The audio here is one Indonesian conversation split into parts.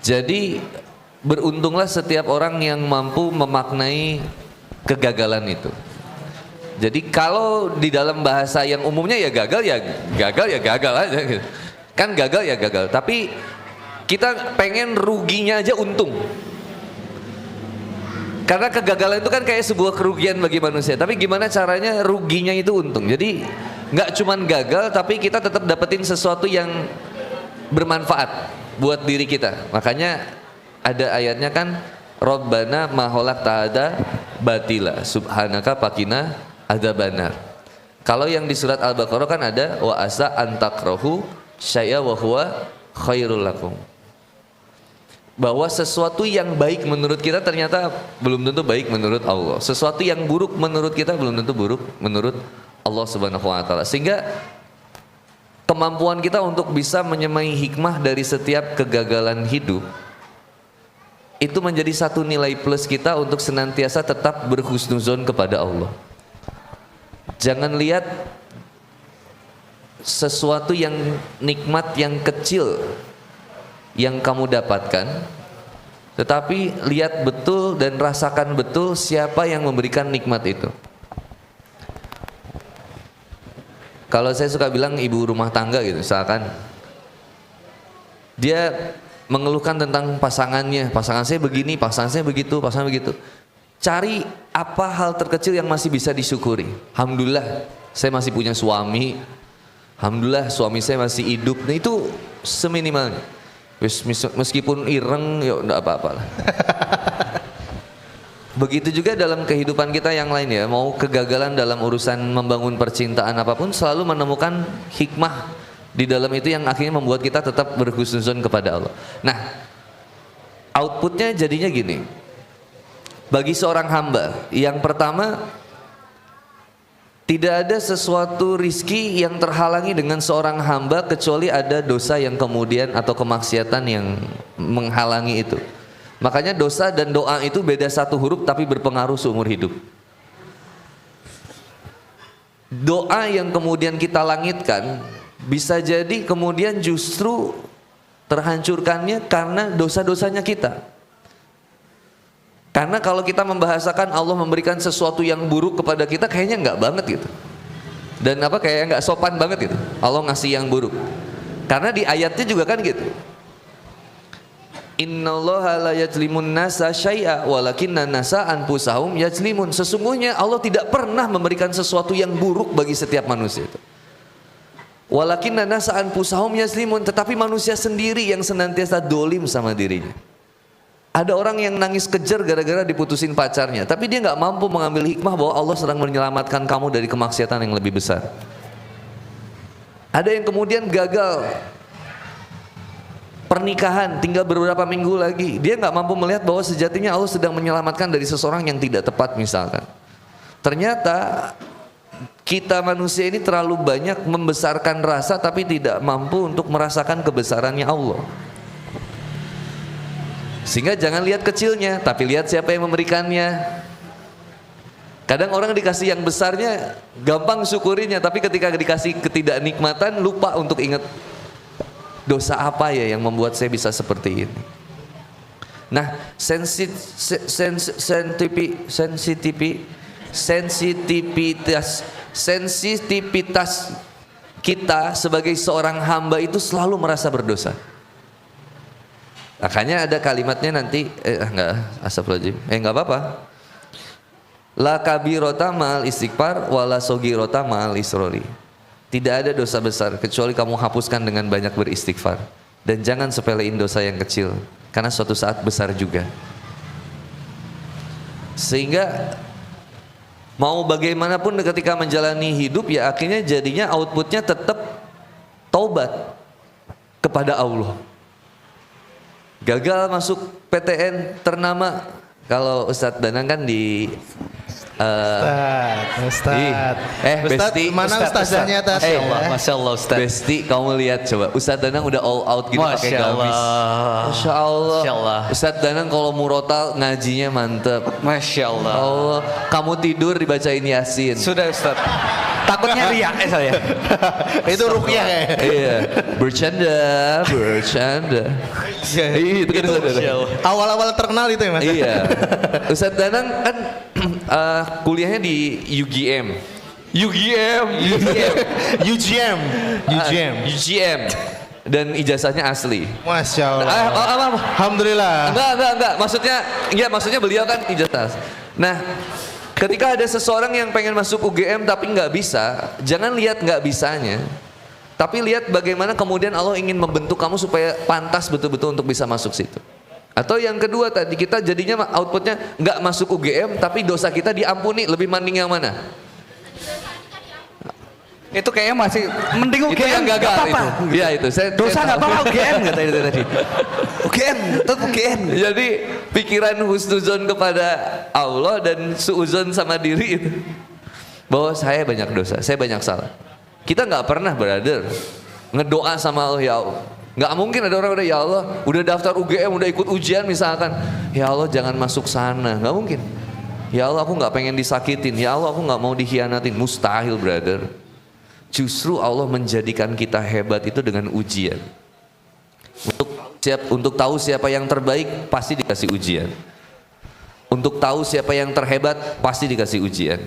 Jadi beruntunglah setiap orang yang mampu memaknai kegagalan itu. Jadi kalau di dalam bahasa yang umumnya ya gagal aja gitu. Kan gagal ya gagal, tapi kita pengen ruginya aja untung. Karena kegagalan itu kan kayak sebuah kerugian bagi manusia, tapi gimana caranya ruginya itu untung. Jadi nggak cuman gagal, tapi kita tetap dapetin sesuatu yang bermanfaat buat diri kita. Makanya ada ayatnya kan, Rabbana ma khalaqta batila subhanaka faqina adzabannar. Kalau yang di surat Al-Baqarah kan ada wa asa antakrahu syai'a wa huwa khairul lakum. Bahwa sesuatu yang baik menurut kita ternyata belum tentu baik menurut Allah. Sesuatu yang buruk menurut kita belum tentu buruk menurut Allah Subhanahu wa taala. Sehingga kemampuan kita untuk bisa menyemai hikmah dari setiap kegagalan hidup itu menjadi satu nilai plus kita untuk senantiasa tetap berhusnuzon kepada Allah. Jangan lihat sesuatu yang nikmat yang kecil yang kamu dapatkan, tetapi lihat betul dan rasakan betul siapa yang memberikan nikmat itu. Kalau saya suka bilang ibu rumah tangga gitu, misalkan dia mengeluhkan tentang pasangannya, pasangan saya begini, pasangan saya begitu, pasangan begitu. Cari apa hal terkecil yang masih bisa disyukuri. Alhamdulillah saya masih punya suami, alhamdulillah suami saya masih hidup. Nah itu seminimalnya. Meskipun ireng ya enggak apa-apa lah. Begitu juga dalam kehidupan kita yang lain ya, mau kegagalan dalam urusan membangun percintaan apapun, selalu menemukan hikmah di dalam itu yang akhirnya membuat kita tetap berhusnuzon kepada Allah. Nah, outputnya jadinya gini. Bagi seorang hamba, yang pertama, tidak ada sesuatu rizki yang terhalangi dengan seorang hamba kecuali ada dosa yang kemudian atau kemaksiatan yang menghalangi itu. Makanya dosa dan doa itu beda satu huruf tapi berpengaruh seumur hidup. Doa yang kemudian kita langitkan bisa jadi kemudian justru terhancurkannya karena dosa-dosanya kita. Karena kalau kita membahasakan Allah memberikan sesuatu yang buruk kepada kita, kayaknya enggak banget gitu. Dan kayak enggak sopan banget gitu. Allah ngasih yang buruk. Karena di ayatnya juga kan gitu. Innallaha la yajlimun nasa syai'a walakinna nasa anfusahum yajlimun. Sesungguhnya Allah tidak pernah memberikan sesuatu yang buruk bagi setiap manusia itu. Walakinna nasa anfusahum yajlimun, tetapi manusia sendiri yang senantiasa dolim sama dirinya. Ada orang yang nangis kejer gara-gara diputusin pacarnya, tapi dia nggak mampu mengambil hikmah bahwa Allah sedang menyelamatkan kamu dari kemaksiatan yang lebih besar. Ada yang kemudian gagal pernikahan, tinggal beberapa minggu lagi, dia nggak mampu melihat bahwa sejatinya Allah sedang menyelamatkan dari seseorang yang tidak tepat misalkan. Ternyata kita manusia ini terlalu banyak membesarkan rasa tapi tidak mampu untuk merasakan kebesarannya Allah. Sehingga jangan lihat kecilnya, tapi lihat siapa yang memberikannya. Kadang orang dikasih yang besarnya gampang syukurinya, tapi ketika dikasih ketidaknikmatan lupa untuk ingat dosa apa ya yang membuat saya bisa seperti ini. Nah, sensitivitas kita sebagai seorang hamba itu selalu merasa berdosa. Makanya ada kalimatnya nanti enggak apa-apa. La kabirota ma'al istighfar wala sogirota ma'al isrori. Tidak ada dosa besar kecuali kamu hapuskan dengan banyak beristighfar. Dan jangan sepelein dosa yang kecil, karena suatu saat besar juga. Sehingga mau bagaimanapun ketika menjalani hidup, ya akhirnya jadinya outputnya tetap taubat kepada Allah. Gagal masuk PTN ternama, kalau Ustadz Danang kan di Besti, mana ustazahnya tadi? Masya Allah Ustadz. Besti, kamu lihat coba, Ustadz Danang udah all out gitu pakai gamis. Masya Allah. Ustadz Danang kalau murotal ngajinya mantep. Masya Allah. Kamu tidur dibacain Yasin. Sudah Ustadz. Takutnya riak saya. Itu rukyah ya. Iya, bercanda. Iya, itu kan Ustaz Danang. Awal-awal terkenal itu ya Mas. Iya. Ustaz Danang kan kuliahnya di UGM. UGM. Dan ijazahnya asli. Masya Allah. Alhamdulillah. Enggak. Maksudnya beliau kan ijazah. Nah, ketika ada seseorang yang pengen masuk UGM tapi nggak bisa, jangan lihat nggak bisanya, tapi lihat bagaimana kemudian Allah ingin membentuk kamu supaya pantas betul-betul untuk bisa masuk situ. Atau yang kedua tadi kita jadinya outputnya nggak masuk UGM tapi dosa kita diampuni, lebih mending yang mana? Itu kayaknya masih mending Itu UGM yang gagal apa-apa. itu. Iya itu. Dosa nggak apa-apa UGM kata itu tadi. UGM, tetap UGM. Jadi pikiran husnuzon kepada Allah dan suuzon sama diri itu, bahwa saya banyak dosa, saya banyak salah. Kita nggak pernah brother ngedoa sama Allah, ya Allah. Nggak mungkin ada orang udah ya Allah, udah daftar UGM, udah ikut ujian misalkan, ya Allah jangan masuk sana, nggak mungkin. Ya Allah aku nggak pengen disakitin, ya Allah aku nggak mau dikhianatin, mustahil brother. Justru Allah menjadikan kita hebat itu dengan ujian. Untuk tahu siapa yang terbaik pasti dikasih ujian. Untuk tahu siapa yang terhebat pasti dikasih ujian.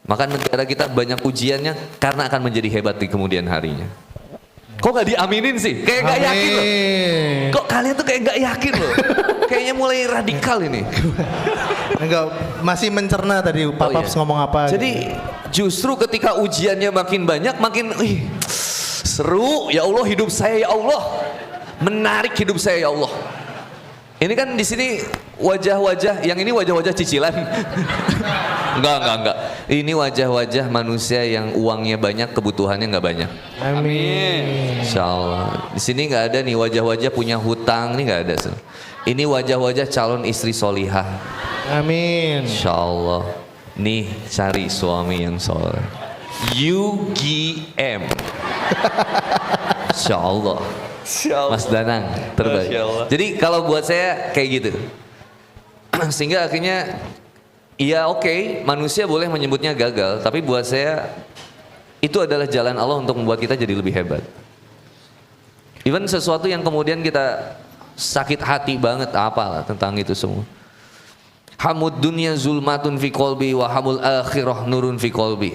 Maka negara kita banyak ujiannya karena akan menjadi hebat di kemudian harinya. Kok gak diaminin sih? Kayak gak yakin loh. Kok kalian tuh kayak gak yakin loh? Kayaknya mulai radikal ini. Enggak, masih mencerna tadi Pak Paps ngomong apa. Jadi justru ketika ujiannya makin banyak, makin seru. Ya Allah hidup saya ya Allah. Menarik hidup saya ya Allah. Ini kan di sini wajah-wajah, yang ini wajah-wajah cicilan. Enggak. Ini wajah-wajah manusia yang uangnya banyak, kebutuhannya nggak banyak. Amin. Insyaallah. Di sini nggak ada nih wajah-wajah punya hutang, ini nggak ada. Ini wajah-wajah calon istri solihah. Amin. Insyaallah. Nih cari suami yang soleh. UGM. Insyaallah. Mas Danang terbaik. Jadi kalau buat saya kayak gitu. Sehingga akhirnya ya oke, manusia boleh menyebutnya gagal, tapi buat saya itu adalah jalan Allah untuk membuat kita jadi lebih hebat. Even sesuatu yang kemudian kita sakit hati banget, apalah tentang itu semua. Hamud dunya zulmatun fi qalbi wa hamul akhirah nurun fi qalbi.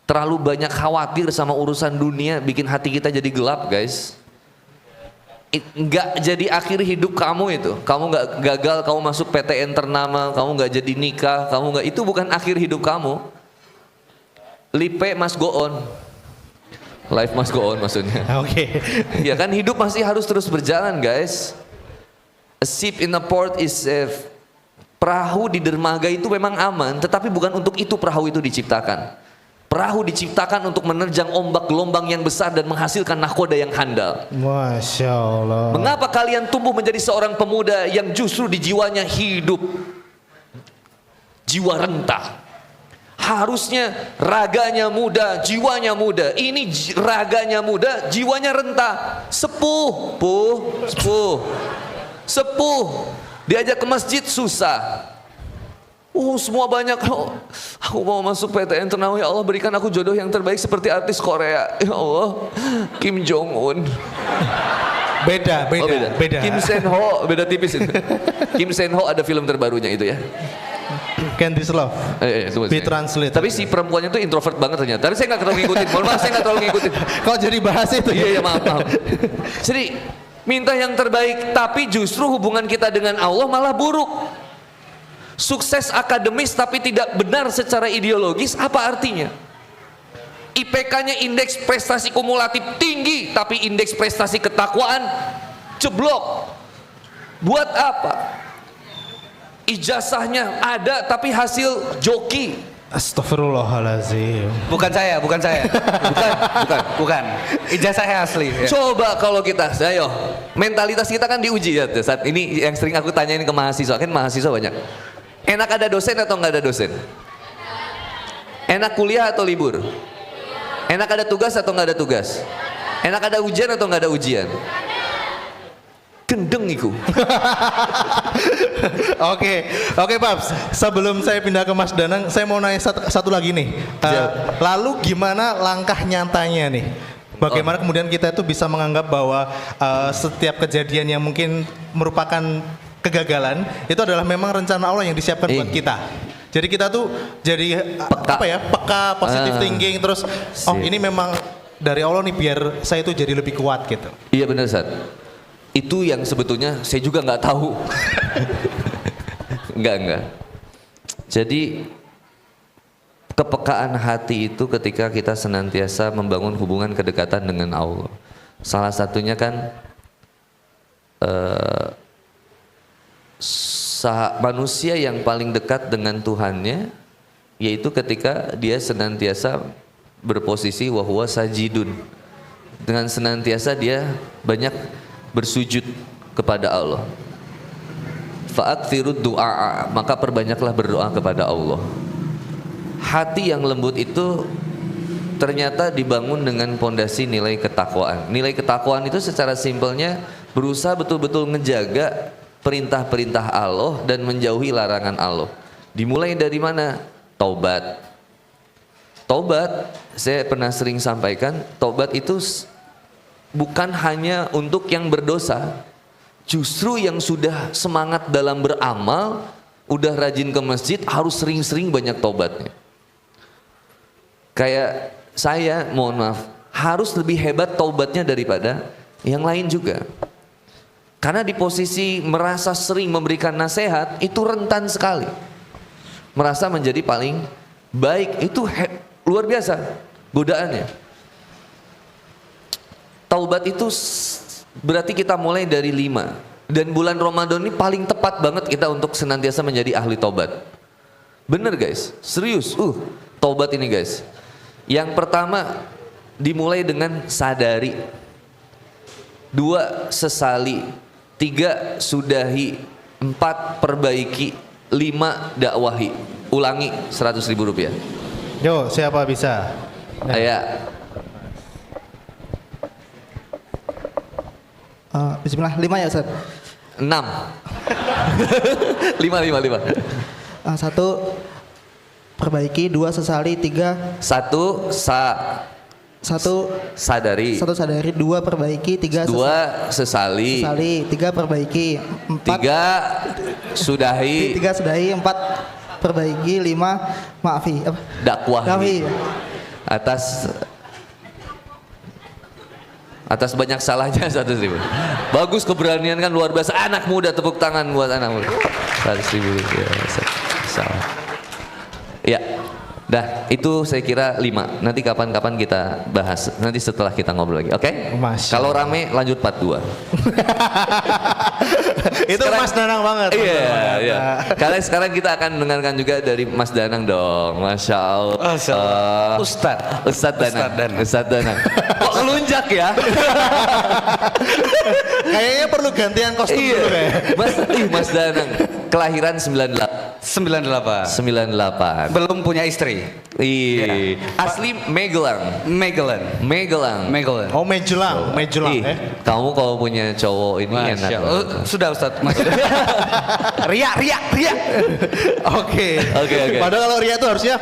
Terlalu banyak khawatir sama urusan dunia bikin hati kita jadi gelap, guys. Nggak jadi akhir hidup kamu itu. Kamu nggak gagal, kamu masuk PTN ternama, kamu nggak jadi nikah, kamu nggak, itu bukan akhir hidup kamu. Life must go on. Life must go on maksudnya. Oke. Ya kan hidup masih harus terus berjalan, guys. A ship in a port is safe. Perahu di dermaga itu memang aman, tetapi bukan untuk itu perahu itu diciptakan. Perahu diciptakan untuk menerjang ombak gelombang yang besar dan menghasilkan nahkoda yang handal. Masya Allah. Mengapa kalian tumbuh menjadi seorang pemuda yang justru di jiwanya hidup jiwa renta? Harusnya raganya muda, jiwanya muda. Ini raganya muda, jiwanya renta. Sepuh. Diajak ke masjid susah. Semua banyak. Aku mau masuk PTN ternama, ya Allah berikan aku jodoh yang terbaik seperti artis Korea. Ya Allah, Kim Jong Un. Beda. Kim Sen Ho, beda tipis itu. Kim Sen Ho ada film terbarunya itu ya. Candice Love. Be translate. Tapi si perempuannya tuh introvert banget ternyata. Tapi saya nggak terlalu ngikutin. Mohon maaf, saya nggak terlalu ngikutin. Kok jadi bahas itu? Iya, maaf. Jadi minta yang terbaik, tapi justru hubungan kita dengan Allah malah buruk. Sukses akademis tapi tidak benar secara ideologis, apa artinya? IPK-nya indeks prestasi kumulatif tinggi, tapi indeks prestasi ketakwaan jeblok. Buat apa? Ijazahnya ada tapi hasil joki. Astagfirullahaladzim. Bukan saya. Bukan. Ijazahnya asli. Ya. Coba kalau kita, ayo, mentalitas kita kan diuji ya saat ini. Yang sering aku tanyain ke mahasiswa, kan mahasiswa banyak. Enak ada dosen atau nggak ada dosen? Enak kuliah atau libur? Enak ada tugas atau nggak ada tugas? Enak ada ujian atau nggak ada ujian? gendeng iku. Oke Paps. Sebelum saya pindah ke Mas Danang, saya mau nanya satu lagi nih. Lalu gimana langkah nyatanya nih? Bagaimana kemudian kita itu bisa menganggap bahwa setiap kejadian yang mungkin merupakan kegagalan itu adalah memang rencana Allah yang disiapkan buat kita. Jadi kita tuh jadi peka, positive thinking, terus ini memang dari Allah nih biar saya itu jadi lebih kuat gitu. Iya benar Sat. Itu yang sebetulnya saya juga nggak tahu. Enggak. Jadi kepekaan hati itu ketika kita senantiasa membangun hubungan kedekatan dengan Allah. Salah satunya kan manusia yang paling dekat dengan Tuhannya, yaitu ketika dia senantiasa berposisi wa huwa sajidun. Dengan senantiasa dia banyak bersujud kepada Allah. Fa'akthirud du'a, maka perbanyaklah berdoa kepada Allah. Hati yang lembut itu ternyata dibangun dengan pondasi nilai ketakwaan. Nilai ketakwaan itu secara simpelnya berusaha betul-betul menjaga perintah-perintah Allah dan menjauhi larangan Allah. Dimulai dari mana? Taubat. Taubat, saya pernah sering sampaikan, taubat itu bukan hanya untuk yang berdosa. Justru yang sudah semangat dalam beramal, udah rajin ke masjid, harus sering-sering banyak taubatnya. Kayak saya, mohon maaf, harus lebih hebat taubatnya daripada yang lain juga. Karena di posisi merasa sering memberikan nasihat, itu rentan sekali. Merasa menjadi paling baik, itu luar biasa godaannya. Taubat itu berarti kita mulai dari 5. Dan bulan Ramadan ini paling tepat banget kita untuk senantiasa menjadi ahli taubat. Bener guys, serius. Taubat ini guys. Yang pertama dimulai dengan sadari. 2 sesali. 3 sudahi. 4 perbaiki. 5 dakwahi. Ulangi 100.000 rupiah. Yo, siapa bisa? Ayo. Bismillah, 5 ya Ustaz? 6. 5. 1 perbaiki, 2 sesali, 3 1 sadari, 1 sadari, 2 perbaiki, 3 sesali, 3 perbaiki, 3 sudahi, 4 perbaiki, 5 maafi, dakwahi. Atas banyak salahnya 100.000. Bagus, keberanian kan luar biasa. Anak muda, tepuk tangan buat anak muda. 100.000 rupiah. Salah. Ya. Dah, itu saya kira 5. Nanti kapan-kapan kita bahas. Nanti setelah kita ngobrol lagi, oke? Kalau rame lanjut part 2. Itu Mas Danang banget. Iya. Karena sekarang kita akan mendengarkan juga dari Mas Danang dong. Masya Allah. Ustadz Danang. Kok ngelunjak ya? Kayaknya perlu gantian kostum dulu kayak. Mas Danang. Kelahiran 98. 98. Belum punya istri. Iya. Asli Magelang. Oh, Magelang. Kamu kalau punya cowok ini enak. Sudah Ustadz. Ria. Oke. Padahal kalau Ria itu harusnya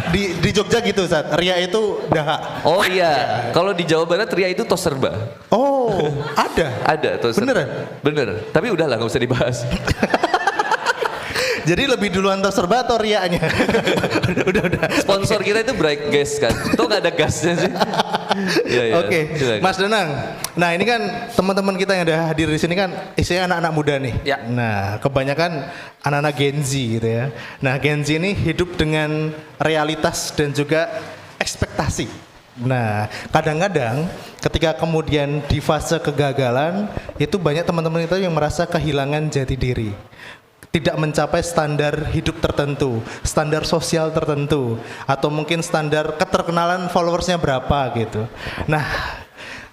di Jogja gitu, Ustaz. Ria itu dahak. Oh iya. Kalau di Jawa Barat Ria itu tos serba. Oh, ada tos serba. Beneran? Bener. Tapi udahlah, nggak usah dibahas. Jadi lebih duluan terserba atau riaknya? udah. Sponsor kita itu Bright Gas kan. Tuh nggak ada gasnya sih. Ya. Oke. Mas Danang. Nah, ini kan teman-teman kita yang udah hadir di sini kan isinya anak-anak muda nih. Ya. Nah, kebanyakan anak-anak Gen Z gitu ya. Nah, Gen Z ini hidup dengan realitas dan juga ekspektasi. Nah, kadang-kadang ketika kemudian di fase kegagalan itu banyak teman-teman kita yang merasa kehilangan jati diri. Tidak mencapai standar hidup tertentu, standar sosial tertentu, atau mungkin standar keterkenalan followersnya berapa gitu. Nah,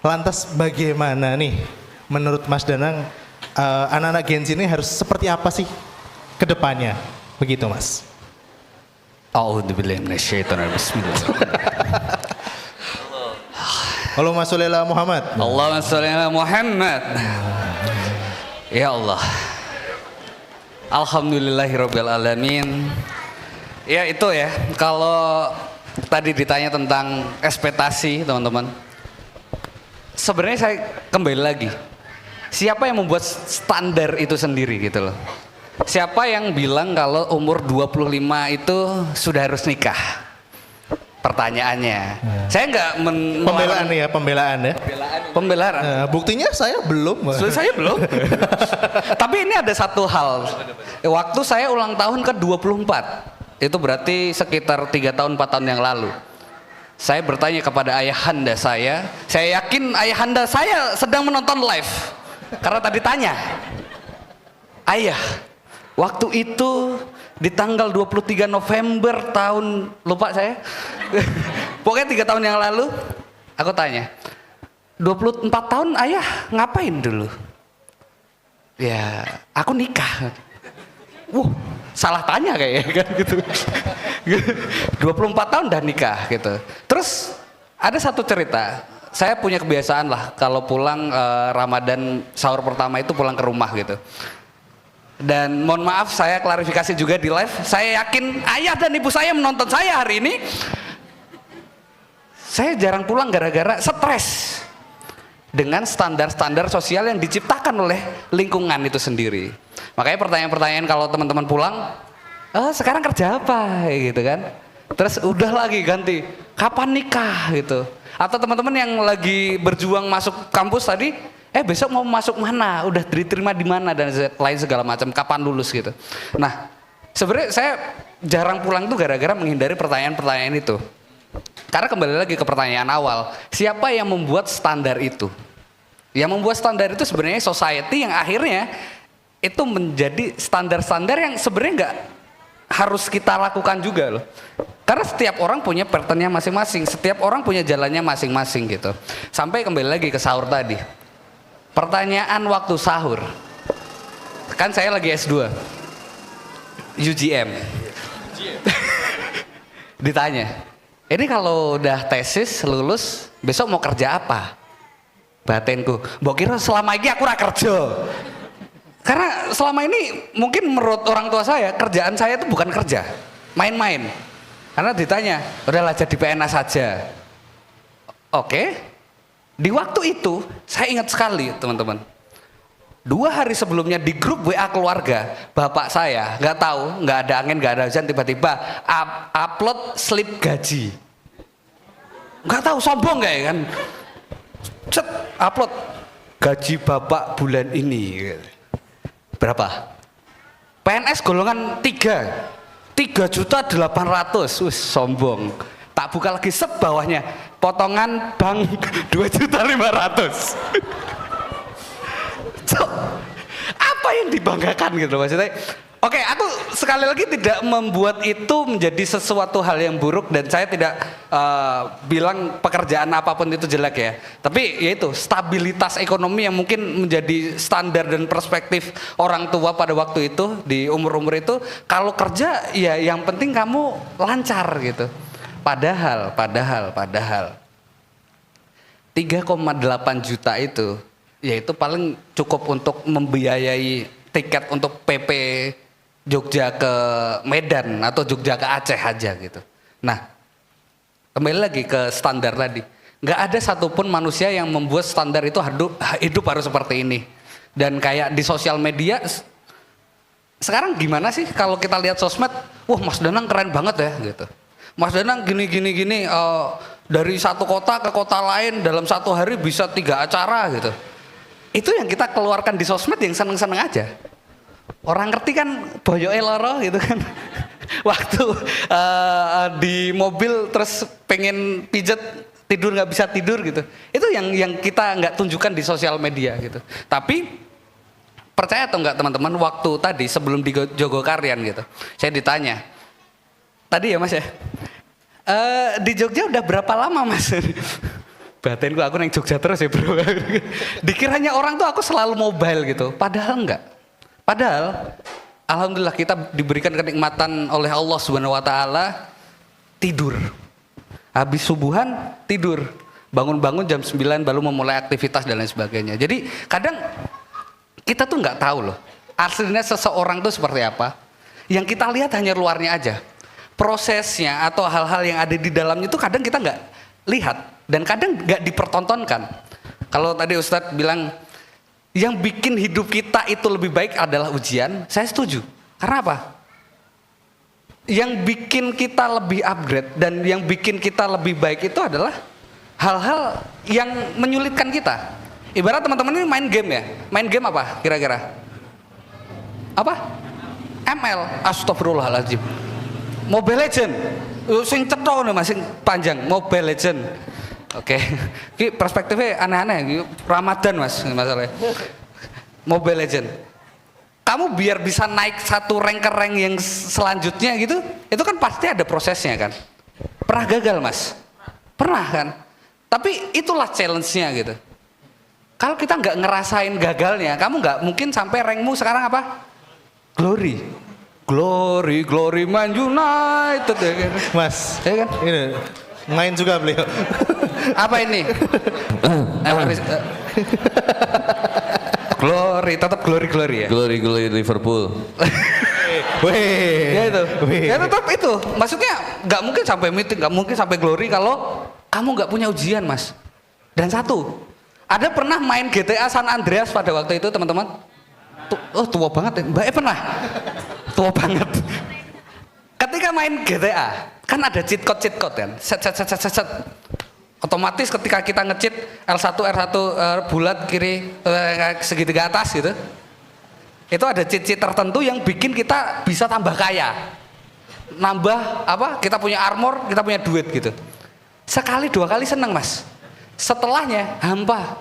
lantas bagaimana nih menurut Mas Danang anak-anak Gen Z ini harus seperti apa sih ke depannya? Begitu Mas. A'udzubillahi minasyaitonir rajim. Bismillah. Allahumma sholli ala Muhammad. Allahumma sholli ala Muhammad. Ya Allah. Alhamdulillahirabbil alamin. Ya itu ya, kalau tadi ditanya tentang ekspektasi teman-teman. Sebenarnya saya kembali lagi. Siapa yang membuat standar itu sendiri gitu loh. Siapa yang bilang kalau umur 25 itu sudah harus nikah? Pertanyaannya. Saya nggak Pembelaan ya, pembelaan ya. Pembelaan. Buktinya saya belum. Saya belum. Tapi ini ada satu hal. Waktu saya ulang tahun ke-24, itu berarti sekitar 3 tahun 4 tahun yang lalu. Saya bertanya kepada ayahanda saya yakin ayahanda saya sedang menonton live. Karena tadi tanya, ayah, waktu itu di tanggal 23 November tahun, lupa saya, pokoknya 3 tahun yang lalu, aku tanya, 24 tahun ayah ngapain dulu? Ya, aku nikah. Salah tanya kayaknya kan gitu. 24 tahun udah nikah gitu. Terus ada satu cerita, saya punya kebiasaan lah kalau pulang Ramadan sahur pertama itu pulang ke rumah gitu. Dan mohon maaf saya klarifikasi juga di live, saya yakin ayah dan ibu saya menonton saya hari ini. Saya jarang pulang gara-gara stres dengan standar-standar sosial yang diciptakan oleh lingkungan itu sendiri. Makanya pertanyaan-pertanyaan kalau teman-teman pulang, sekarang kerja apa gitu kan. Terus udah lagi ganti, kapan nikah gitu. Atau teman-teman yang lagi berjuang masuk kampus tadi, besok mau masuk mana, udah diterima di mana dan lain segala macam, kapan lulus gitu. Nah, sebenarnya saya jarang pulang tuh gara-gara menghindari pertanyaan-pertanyaan itu. Karena kembali lagi ke pertanyaan awal, siapa yang membuat standar itu? Yang membuat standar itu sebenarnya society yang akhirnya itu menjadi standar-standar yang sebenarnya nggak harus kita lakukan juga loh. Karena setiap orang punya patternnya masing-masing, setiap orang punya jalannya masing-masing gitu. Sampai kembali lagi ke sahur tadi. Pertanyaan waktu sahur. Kan saya lagi S2. UGM. Ditanya, ini kalau udah tesis lulus, besok mau kerja apa? Batinku, mbok kira selama ini aku ora kerja. Karena selama ini mungkin menurut orang tua saya, kerjaan saya itu bukan kerja, main-main. Karena ditanya, udahlah jadi PNS saja. Oke. Di waktu itu, saya ingat sekali teman-teman. 2 hari sebelumnya di grup WA keluarga, bapak saya, nggak tahu, nggak ada angin, nggak ada hujan, tiba-tiba upload slip gaji. Nggak tahu, sombong nggak ya kan? Cet, upload gaji bapak bulan ini. Berapa? PNS golongan 3.800.000. Wih, sombong. Tak buka lagi set bawahnya, potongan bank 2.500.000. So, apa yang dibanggakan gitu maksudnya? Oke, aku sekali lagi tidak membuat itu menjadi sesuatu hal yang buruk dan saya tidak bilang pekerjaan apapun itu jelek ya. Tapi yaitu stabilitas ekonomi yang mungkin menjadi standar dan perspektif orang tua pada waktu itu di umur-umur itu. Kalau kerja ya yang penting kamu lancar gitu. Padahal 3,8 juta itu yaitu paling cukup untuk membiayai tiket untuk PP Jogja ke Medan atau Jogja ke Aceh aja gitu. Nah, kembali lagi ke standar tadi. Nggak ada satupun manusia yang membuat standar itu hidup harus seperti ini. Dan kayak di sosial media, sekarang gimana sih kalau kita lihat sosmed, wah Mas Danang keren banget ya gitu. Mas Danang gini, dari satu kota ke kota lain dalam 1 hari bisa 3 acara gitu. Itu yang kita keluarkan di sosmed yang seneng-seneng aja. Orang ngerti kan boyoke loro gitu kan. Waktu di mobil terus pengen pijet tidur nggak bisa tidur gitu. Itu yang kita nggak tunjukkan di sosial media gitu. Tapi percaya atau nggak teman-teman, waktu tadi sebelum di Jogokarian gitu, saya ditanya tadi ya Mas ya, di Jogja udah berapa lama Mas? Batinku aku neng Jogja terus ya bro. Dikiranya orang tuh aku selalu mobile gitu, padahal enggak. Padahal alhamdulillah kita diberikan kenikmatan oleh Allah Subhanahu wa taala tidur. Habis subuhan tidur, bangun-bangun jam 9 baru memulai aktivitas dan lain sebagainya. Jadi kadang kita tuh nggak tahu loh aslinya seseorang tuh seperti apa. Yang kita lihat hanya luarnya aja. Prosesnya atau hal-hal yang ada di dalamnya itu kadang kita nggak lihat dan kadang nggak dipertontonkan. Kalau tadi Ustadz bilang yang bikin hidup kita itu lebih baik adalah ujian, saya setuju. Karena apa? Yang bikin kita lebih upgrade dan yang bikin kita lebih baik itu adalah hal-hal yang menyulitkan kita. Ibarat teman-teman ini main game ya. Main game apa kira-kira? Apa? ML. Astagfirullahaladzim. Mobile Legend. Sing cetho nih masih panjang. Mobile Legend. Oke. Ini perspektifnya aneh-aneh. Ramadan mas masalahnya. Mobile Legend. Kamu biar bisa naik satu rank ke rank yang selanjutnya gitu, itu kan pasti ada prosesnya kan. Pernah gagal mas? Pernah kan? Tapi itulah challenge-nya gitu. Kalau kita nggak ngerasain gagalnya, kamu nggak mungkin sampai rankmu sekarang apa? Glory. Glory Man United ya kan? Mas, Ya kan? ini main juga beliau. Apa ini? Glory, tetap glory ya. Glory Liverpool. Weh. Ya itu. Weh. Ya tetap itu. Maksudnya nggak mungkin sampai meeting, nggak mungkin sampai glory kalau kamu nggak punya ujian mas. Dan satu, ada pernah main GTA San Andreas pada waktu itu teman-teman? Oh tua banget ya. Mbak pernah? Tua banget. Ketika main GTA kan ada cheat code kan. Set. Otomatis ketika kita nge-cheat L1 bulat kiri segitiga atas gitu. Itu ada cheat tertentu yang bikin kita bisa tambah kaya. Nambah apa? Kita punya armor, kita punya duit gitu. Sekali dua kali seneng mas. Setelahnya hampa.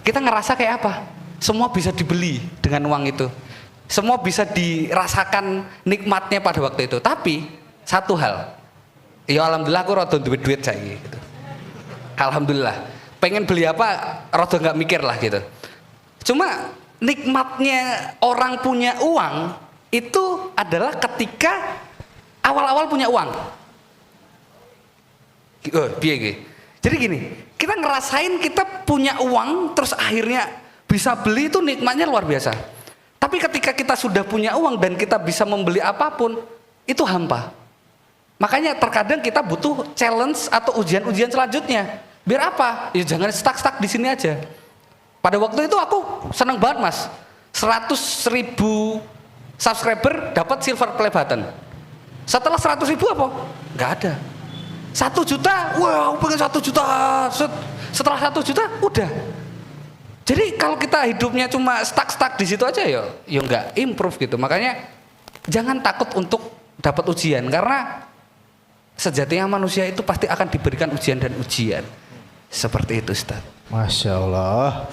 Kita ngerasa kayak apa? Semua bisa dibeli dengan uang itu. Semua bisa dirasakan nikmatnya pada waktu itu. Tapi satu hal. Ya alhamdulillah aku rada duit saya gitu. Alhamdulillah. Pengen beli apa rada nggak mikir lah gitu. Cuma nikmatnya orang punya uang itu adalah ketika awal-awal punya uang. Jadi gini, kita ngerasain kita punya uang terus akhirnya bisa beli itu nikmatnya luar biasa. Tapi ketika kita sudah punya uang dan kita bisa membeli apapun, itu hampa. Makanya terkadang kita butuh challenge atau ujian-ujian selanjutnya. Biar apa? Ya jangan stuck di sini aja. Pada waktu itu aku seneng banget mas. 100.000 subscriber dapat silver play button. Setelah 100.000 apa? Nggak ada. 1 juta, wow pengen 1 juta. Setelah 1 juta, udah. Jadi kalau kita hidupnya cuma stuck di situ aja ya nggak improve gitu. Makanya jangan takut untuk dapat ujian karena sejatinya manusia itu pasti akan diberikan ujian dan ujian. Seperti itu Ustaz. Masya Allah.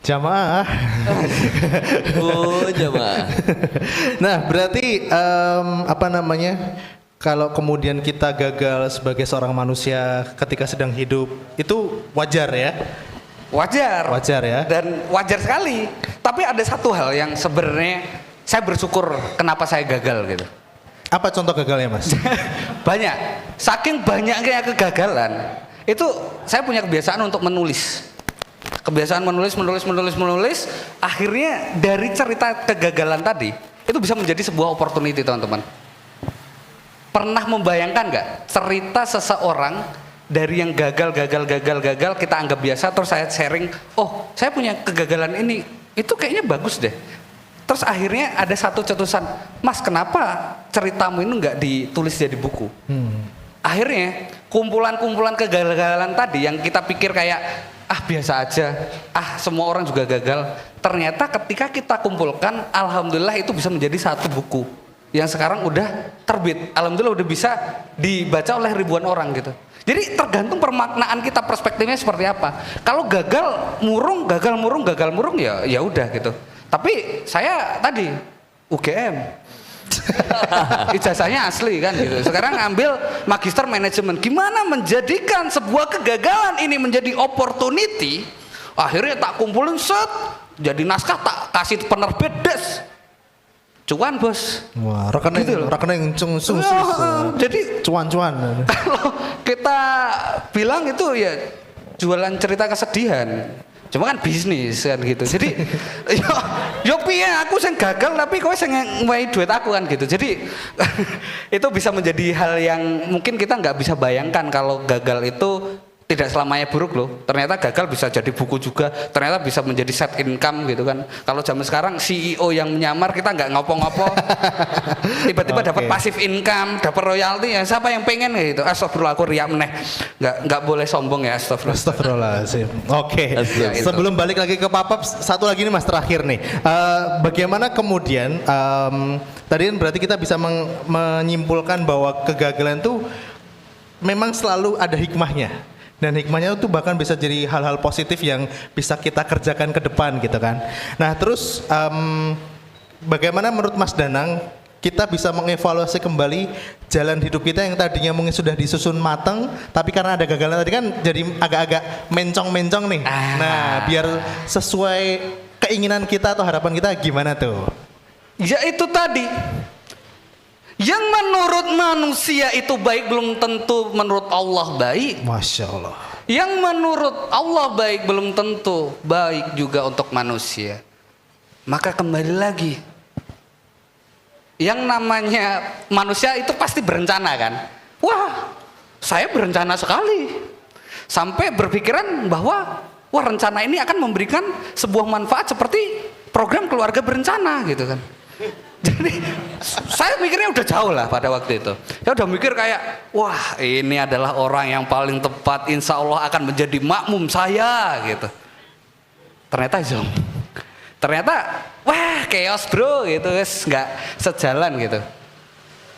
Jamaah. Oh jamaah. Nah berarti apa namanya? Kalau kemudian kita gagal sebagai seorang manusia ketika sedang hidup, itu wajar ya? Wajar ya. Dan wajar sekali. Tapi ada satu hal yang sebenarnya saya bersyukur kenapa saya gagal gitu. Apa contoh gagalnya mas? Banyak. Saking banyaknya kegagalan, itu saya punya kebiasaan untuk menulis. Kebiasaan menulis. Akhirnya dari cerita kegagalan tadi, itu bisa menjadi sebuah opportunity teman-teman. Pernah membayangkan nggak cerita seseorang dari yang gagal kita anggap biasa terus saya sharing, oh saya punya kegagalan ini, itu kayaknya bagus deh. Terus akhirnya ada satu cetusan, mas kenapa ceritamu ini nggak ditulis jadi buku? Akhirnya kumpulan kegagalan tadi yang kita pikir kayak biasa aja, semua orang juga gagal. Ternyata ketika kita kumpulkan, alhamdulillah itu bisa menjadi satu buku yang sekarang udah terbit. Alhamdulillah udah bisa dibaca oleh ribuan orang gitu. Jadi tergantung permaknaan kita, perspektifnya seperti apa. Kalau gagal murung ya udah gitu. Tapi saya tadi UGM. Ijazahnya asli kan gitu. Sekarang ambil magister manajemen. Gimana menjadikan sebuah kegagalan ini menjadi opportunity? Akhirnya tak kumpulin set, jadi naskah tak kasih penerbit des. Cuan bos. Wah, rekening Jadi cuan. kalau kita bilang itu ya jualan cerita kesedihan. Cuma kan bisnis kan gitu. Jadi yo piye aku sing gagal tapi kowe sing ngwehi duit aku kan gitu. Jadi itu bisa menjadi hal yang mungkin kita nggak bisa bayangkan kalau gagal itu tidak selamanya buruk loh. Ternyata gagal bisa jadi buku juga. Ternyata bisa menjadi set income gitu kan. Kalau zaman sekarang CEO yang menyamar kita nggak ngopo-ngopo. Tiba-tiba dapat passive income, dapat royalti ya. Siapa yang pengen gitu? Astagfirullah aku riak meneh. Nggak boleh sombong ya astagfirullah. Astagfirullahaladzim. Oke. Sebelum balik lagi ke Papap, satu lagi nih Mas terakhir nih. Bagaimana kemudian tadi kan berarti kita bisa menyimpulkan bahwa kegagalan tuh memang selalu ada hikmahnya. Dan hikmahnya itu bahkan bisa jadi hal-hal positif yang bisa kita kerjakan ke depan gitu kan. Nah terus bagaimana menurut Mas Danang kita bisa mengevaluasi kembali jalan hidup kita yang tadinya mungkin sudah disusun matang, tapi karena ada gagalan tadi kan jadi agak-agak mencong-mencong nih. Nah biar sesuai keinginan kita atau harapan kita gimana tuh? Ya itu tadi. Yang menurut manusia itu baik belum tentu menurut Allah baik. Masya Allah. Yang menurut Allah baik belum tentu baik juga untuk manusia. Maka kembali lagi, yang namanya manusia itu pasti berencana kan. Wah, saya berencana sekali. Sampai berpikiran bahwa wah rencana ini akan memberikan sebuah manfaat seperti program keluarga berencana gitu kan. Jadi saya mikirnya udah jauh lah pada waktu itu. Saya udah mikir kayak, wah ini adalah orang yang paling tepat, insya Allah akan menjadi makmum saya gitu. Ternyata zong. Ternyata, wah chaos bro gitu, nggak sejalan gitu.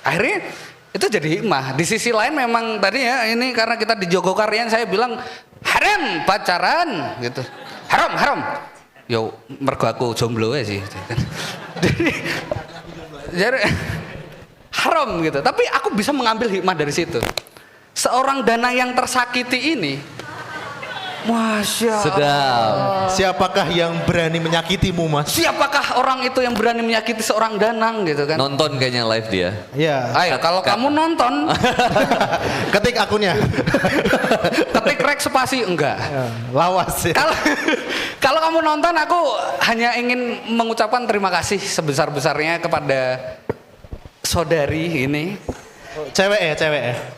Akhirnya itu jadi hikmah. Di sisi lain memang tadi ya ini karena kita di Jogokarian saya bilang haram pacaran gitu. Haram. Yo mergo aku jomblo ya sih. Jadi haram gitu. Tapi aku bisa mengambil hikmah dari situ. Seorang Danang yang tersakiti ini, Masya Allah. Sedap. Siapakah yang berani menyakitimu Mas? Siapakah orang itu yang berani menyakiti seorang Danang gitu kan? Nonton kayaknya live dia. Ya. Ayo kalau kamu nonton, Ketik akunnya. ketik rek spasi enggak. Lawas ya. Kalau kamu nonton, aku hanya ingin mengucapkan terima kasih sebesar-besarnya kepada saudari ini. Cewek ya.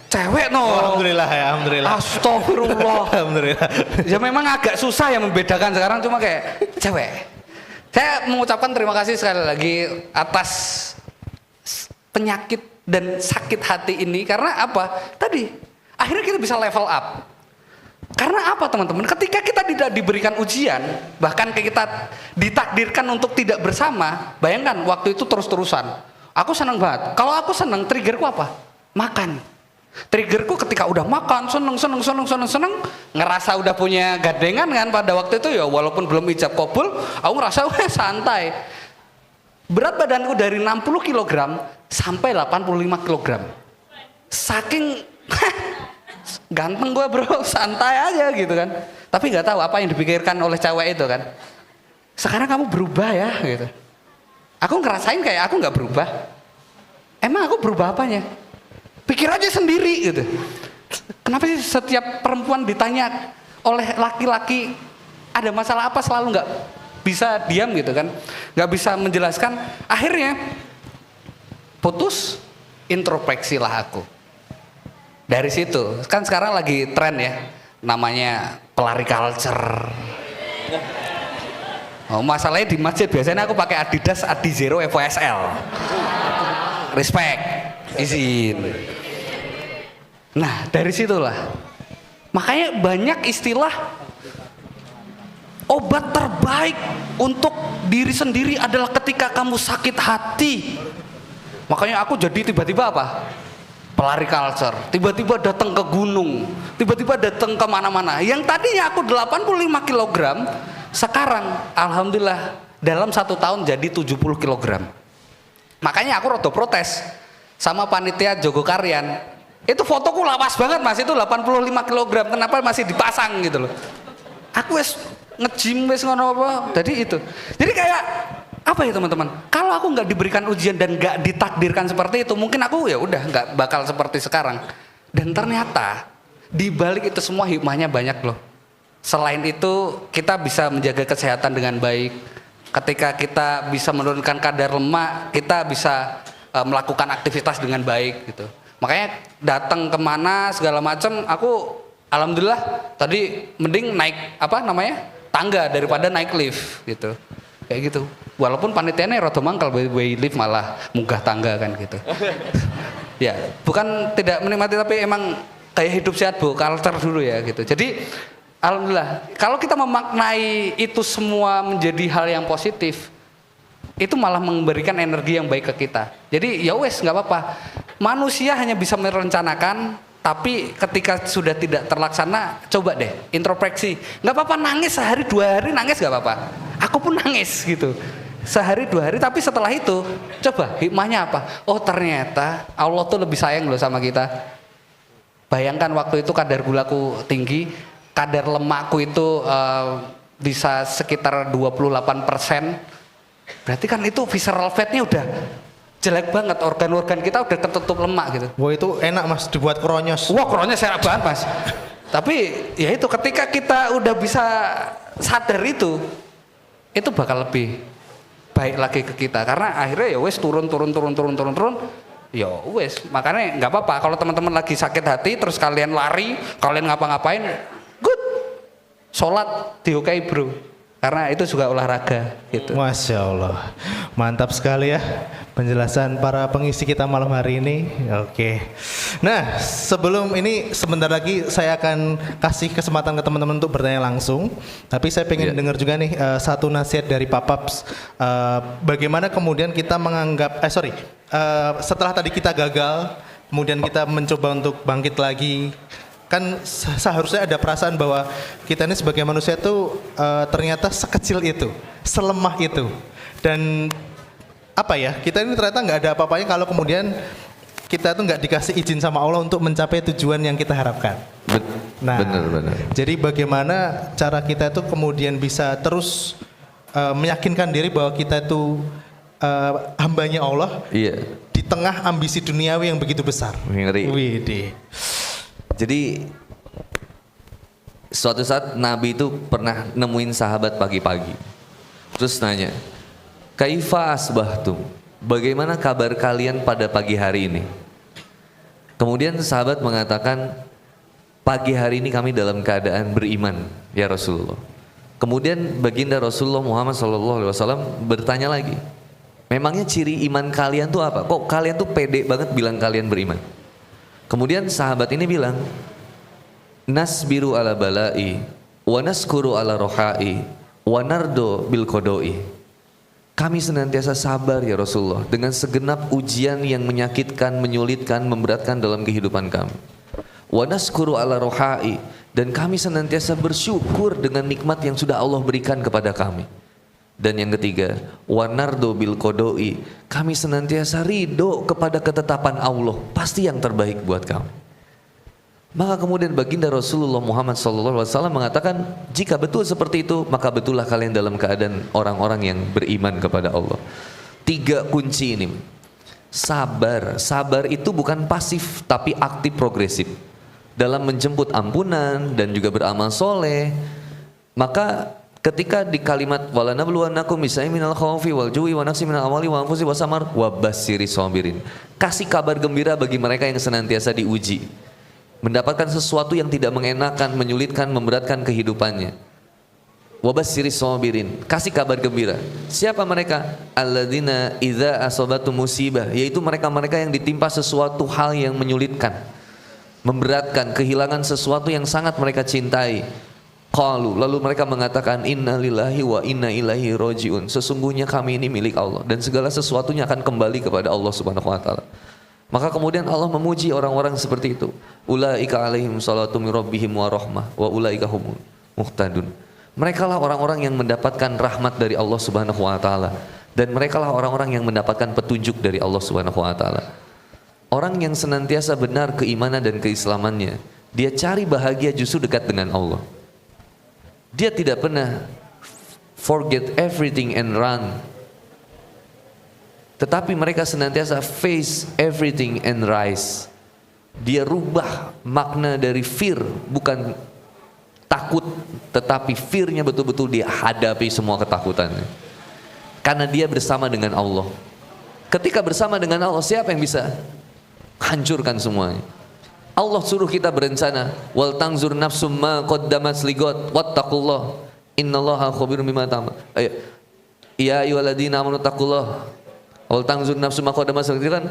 Cewek no. Alhamdulillah ya, alhamdulillah. Astagfirullah. Alhamdulillah. Ya memang agak susah ya membedakan sekarang, cuma kayak cewek. Saya mengucapkan terima kasih sekali lagi atas penyakit dan sakit hati ini. Karena apa? Tadi akhirnya kita bisa level up. Karena apa teman-teman? Ketika kita tidak diberikan ujian, bahkan kita ditakdirkan untuk tidak bersama, bayangkan waktu itu terus-terusan. Aku senang banget. Kalau aku senang, triggerku apa? Makan. Triggerku ketika udah makan, seneng, ngerasa udah punya gadengan kan pada waktu itu ya, walaupun belum ijab kabul, aku ngerasa wah santai. Berat badanku dari 60 kg sampai 85 kg. Saking ganteng gue bro, santai aja gitu kan. Tapi nggak tahu apa yang dipikirkan oleh cewek itu kan. Sekarang kamu berubah ya gitu. Aku ngerasain kayak aku nggak berubah. Emang aku berubah apanya? Pikir aja sendiri gitu. Kenapa sih setiap perempuan ditanya oleh laki-laki ada masalah apa selalu nggak bisa diam gitu kan? Nggak bisa menjelaskan. Akhirnya putus, introspeksilah aku. Dari situ, kan sekarang lagi tren ya, namanya pelari culture. Oh, masalahnya di masjid biasanya aku pakai Adidas Adizero Evo SL. Respect, izin. Nah, dari situlah. Makanya banyak istilah obat terbaik untuk diri sendiri adalah ketika kamu sakit hati. Makanya aku jadi tiba-tiba apa? Pelari culture, tiba-tiba datang ke gunung, tiba-tiba datang ke mana-mana. Yang tadinya aku 85 kg, sekarang alhamdulillah dalam 1 tahun jadi 70 kg. Makanya aku rada protes sama panitia Jogokarian. Itu fotoku lawas banget mas, itu 85 kg, kenapa masih dipasang gitu loh. Aku wes nge-gym wes ngono apa, jadi itu. Jadi kayak apa ya teman-teman? Kalau aku nggak diberikan ujian dan nggak ditakdirkan seperti itu, mungkin aku ya udah nggak bakal seperti sekarang. Dan ternyata di balik itu semua hikmahnya banyak loh. Selain itu kita bisa menjaga kesehatan dengan baik. Ketika kita bisa menurunkan kadar lemak, kita bisa melakukan aktivitas dengan baik gitu. Makanya datang kemana segala macam, aku alhamdulillah tadi mending naik tangga daripada naik lift gitu. Kayak gitu. Walaupun panitianya rada mangkal, way lift malah munggah tangga kan gitu. Ya, bukan tidak menikmati tapi emang kayak hidup sehat bu, culture dulu ya gitu. Jadi alhamdulillah kalau kita memaknai itu semua menjadi hal yang positif, itu malah memberikan energi yang baik ke kita. Jadi ya wes nggak apa-apa. Manusia hanya bisa merencanakan, tapi ketika sudah tidak terlaksana, coba deh introspeksi. Nggak apa-apa nangis sehari 2 hari, nangis nggak apa-apa. Aku pun nangis gitu. Sehari 2 hari, tapi setelah itu coba hikmahnya apa? Oh ternyata Allah tuh lebih sayang loh sama kita. Bayangkan waktu itu kadar gulaku tinggi, kadar lemakku itu bisa sekitar 28%. Berarti kan itu visceral fatnya udah jelek banget, organ-organ kita udah ketutup lemak gitu. Wah itu enak mas, dibuat kronyos. Wah kronyos enak banget mas. Tapi ya itu ketika kita udah bisa sadar itu bakal lebih baik lagi ke kita. Karena akhirnya ya wes turun. Ya wes, makanya nggak apa-apa kalau teman-teman lagi sakit hati terus kalian lari, kalian ngapa-ngapain, good, sholat diukai bro. Karena itu juga olahraga gitu. Masya Allah, mantap sekali ya penjelasan para pengisi kita malam hari ini. Oke, nah sebelum ini sebentar lagi saya akan kasih kesempatan ke teman-teman untuk bertanya langsung. Tapi saya pengen dengar juga nih satu nasihat dari Pak Paps. Bagaimana kemudian kita menganggap, setelah tadi kita gagal, kemudian kita mencoba untuk bangkit lagi. Kan seharusnya ada perasaan bahwa kita ini sebagai manusia tuh ternyata sekecil itu, selemah itu, dan kita ini ternyata nggak ada apa-apanya kalau kemudian kita tuh nggak dikasih izin sama Allah untuk mencapai tujuan yang kita harapkan. Nah, benar. Jadi bagaimana cara kita tuh kemudian bisa terus meyakinkan diri bahwa kita itu hambanya Allah di tengah ambisi duniawi yang begitu besar. Ngeri. Widih. Jadi suatu saat Nabi itu pernah nemuin sahabat pagi-pagi. Terus nanya, "Kaifa asbahtum?" Bagaimana kabar kalian pada pagi hari ini? Kemudian sahabat mengatakan, "Pagi hari ini kami dalam keadaan beriman, ya Rasulullah." Kemudian baginda Rasulullah Muhammad SAW bertanya lagi, "Memangnya ciri iman kalian tuh apa? Kok kalian tuh pede banget bilang kalian beriman?" Kemudian sahabat ini bilang, "Nasbiru ala balai, wa naskuru ala rohai, wa nardo bil kodoi." Kami senantiasa sabar ya Rasulullah dengan segenap ujian yang menyakitkan, menyulitkan, memberatkan dalam kehidupan kami. Wa naskuru ala rohai, dan kami senantiasa bersyukur dengan nikmat yang sudah Allah berikan kepada kami. Dan yang ketiga, wanardo bil kodoi, kami senantiasa ridho kepada ketetapan Allah, pasti yang terbaik buat kami. Maka kemudian baginda Rasulullah Muhammad SAW mengatakan, jika betul seperti itu, maka betullah kalian dalam keadaan orang-orang yang beriman kepada Allah. 3 kunci ini. Sabar itu bukan pasif tapi aktif progresif. Dalam menjemput ampunan dan juga beramal soleh. Maka ketika di kalimat walanabluwannakum bisyai'in minal khaufi wal ju'i wa naqsin minal amwali wa anfusi wasamar wa basyiri sabirin. Kasih kabar gembira bagi mereka yang senantiasa diuji, mendapatkan sesuatu yang tidak mengenakan, menyulitkan, memberatkan kehidupannya. Wa basyiri sabirin, kasih kabar gembira. Siapa mereka? Alladzina idza asabatu musibah, yaitu mereka-mereka yang ditimpa sesuatu hal yang menyulitkan, memberatkan, kehilangan sesuatu yang sangat mereka cintai. Qalu, lalu mereka mengatakan inna lillahi wa inna ilaihi rojiun. Sesungguhnya kami ini milik Allah dan segala sesuatunya akan kembali kepada Allah Subhanahu wa taala. Maka kemudian Allah memuji orang-orang seperti itu. Ulaika alaihim salatu mir rabbihim wa rahmah wa ulaika humul muhtadun. Mereka lah orang-orang yang mendapatkan rahmat dari Allah Subhanahu wa taala dan mereka lah orang-orang yang mendapatkan petunjuk dari Allah Subhanahu wa taala. Orang yang senantiasa benar keimanan dan keislamannya, dia cari bahagia justru dekat dengan Allah. Dia tidak pernah forget everything and run. Tetapi mereka senantiasa face everything and rise. Dia rubah makna dari fear, bukan takut tetapi fear-nya betul-betul dia hadapi semua ketakutannya. Karena dia bersama dengan Allah. Ketika bersama dengan Allah, siapa yang bisa hancurkan semuanya? Allah suruh kita berencana, wal tangzur nafsum ma qaddamat ligot wattaqullah innallaha khabirum bima ta'mal. Ya ayyuhalladzina amanu taqullah wal tangzur nafsum ma qaddamat ligot, kan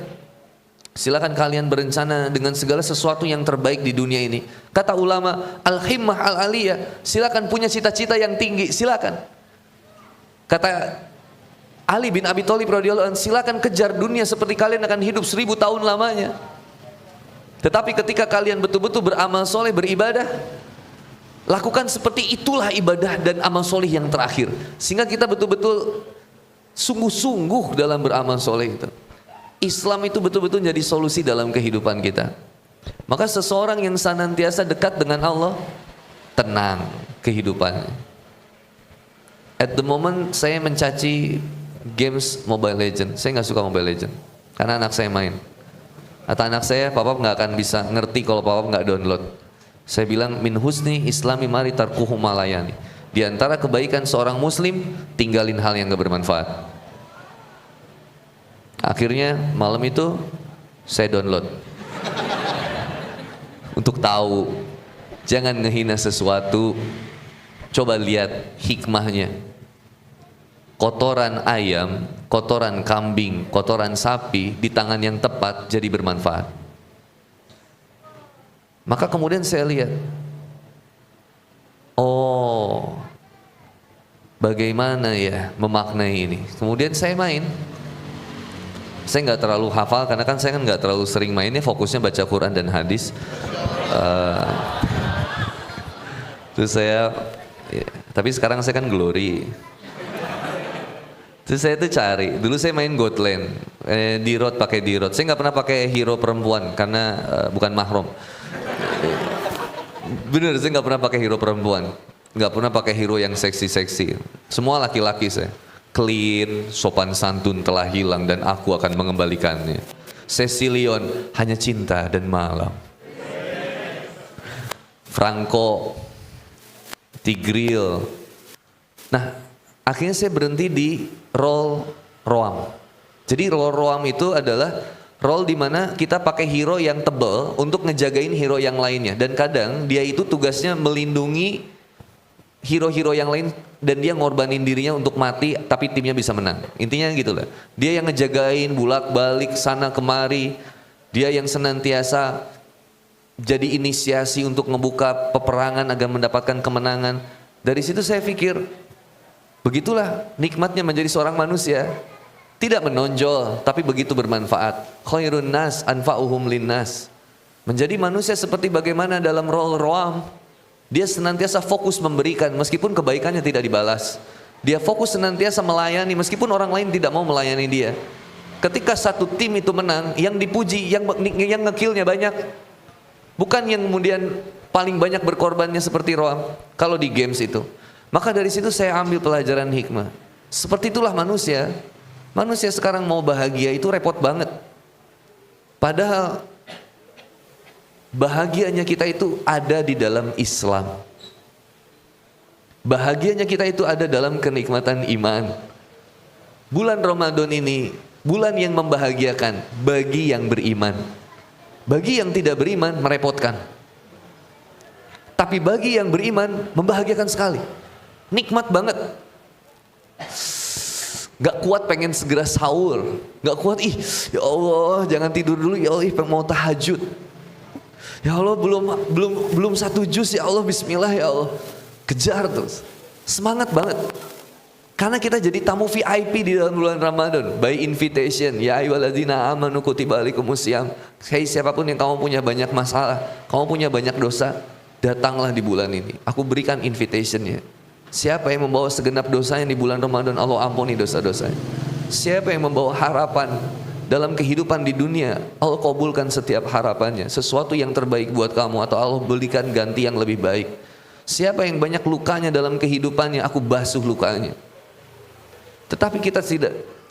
silakan kalian berencana dengan segala sesuatu yang terbaik di dunia ini. Kata ulama, al-himmah al-aliyah, silakan punya cita-cita yang tinggi, silakan. Kata Ali bin Abi Thalib radhiyallahu anhu, silakan kejar dunia seperti kalian akan hidup 1000 tahun lamanya. Tetapi ketika kalian betul-betul beramal soleh, beribadah, lakukan seperti itulah ibadah dan amal soleh yang terakhir. Sehingga kita betul-betul sungguh-sungguh dalam beramal soleh itu. Islam itu betul-betul jadi solusi dalam kehidupan kita. Maka seseorang yang senantiasa dekat dengan Allah, tenang kehidupannya. At the moment saya mencaci games Mobile Legend. Saya nggak suka Mobile Legend karena anak saya main. Kata anak saya, papa nggak akan bisa ngerti kalau papa nggak download. Saya bilang, min husni islami mari tarkuhu malayani. Di antara kebaikan seorang muslim, tinggalin hal yang nggak bermanfaat. Akhirnya malam itu saya download untuk tahu, jangan ngehina sesuatu. Coba lihat hikmahnya. Kotoran ayam, kotoran kambing, kotoran sapi di tangan yang tepat jadi bermanfaat. Maka kemudian saya lihat, oh, bagaimana ya memaknai ini. Kemudian saya main. Saya nggak terlalu hafal karena kan saya kan nggak terlalu sering mainnya, fokusnya baca Quran dan hadis. Terus saya, ya, tapi sekarang saya kan glory. Terus saya tuh cari, dulu saya main Godland, D-Rod pakai D-Rod. Saya nggak pernah pakai hero perempuan karena bukan mahram. Bener, saya nggak pernah pakai hero perempuan, nggak pernah pakai hero yang seksi-seksi. Semua laki-laki saya, clean, sopan santun telah hilang dan aku akan mengembalikannya. Cecilion, hanya cinta dan malam. Franco, Tigreal. Nah, akhirnya saya berhenti di role roam. Jadi role roam itu adalah role di mana kita pakai hero yang tebal untuk ngejagain hero yang lainnya. Dan kadang dia itu tugasnya melindungi hero-hero yang lain dan dia ngorbanin dirinya untuk mati tapi timnya bisa menang. Intinya gitu lah. Dia yang ngejagain bulak-balik sana kemari. Dia yang senantiasa jadi inisiasi untuk ngebuka peperangan agar mendapatkan kemenangan. Dari situ saya pikir, begitulah nikmatnya menjadi seorang manusia. Tidak menonjol, tapi begitu bermanfaat. Khairun nas anfa'uhum linnas. Menjadi manusia seperti bagaimana dalam role roam. Dia senantiasa fokus memberikan meskipun kebaikannya tidak dibalas. Dia fokus senantiasa melayani meskipun orang lain tidak mau melayani dia. Ketika satu tim itu menang, yang dipuji, yang nge-kill-nya banyak. Bukan yang kemudian paling banyak berkorbannya seperti roam. Kalau di games itu. Maka dari situ saya ambil pelajaran hikmah. Seperti itulah manusia. Manusia sekarang mau bahagia itu repot banget. Padahal bahagianya kita itu ada di dalam Islam. Bahagianya kita itu ada dalam kenikmatan iman. Bulan Ramadan ini bulan yang membahagiakan bagi yang beriman. Bagi yang tidak beriman merepotkan. Tapi bagi yang beriman membahagiakan sekali. Nikmat banget. Gak kuat pengen segera sahur. Gak kuat, ya Allah jangan tidur dulu, ya Allah mau tahajud. Ya Allah belum satu juz, ya Allah bismillah ya Allah. Kejar terus. Semangat banget. Karena kita jadi tamu VIP di dalam bulan Ramadan. By invitation. Ya ayyuhalladzina amanu kutiba alaikumusiyam. Hai siapapun yang kamu punya banyak masalah, kamu punya banyak dosa, datanglah di bulan ini. Aku berikan invitationnya. Siapa yang membawa segenap dosanya di bulan Ramadan, Allah ampuni dosa-dosanya. Siapa yang membawa harapan dalam kehidupan di dunia, Allah kabulkan setiap harapannya. Sesuatu yang terbaik buat kamu atau Allah berikan ganti yang lebih baik. Siapa yang banyak lukanya dalam kehidupannya, aku basuh lukanya. Tetapi kita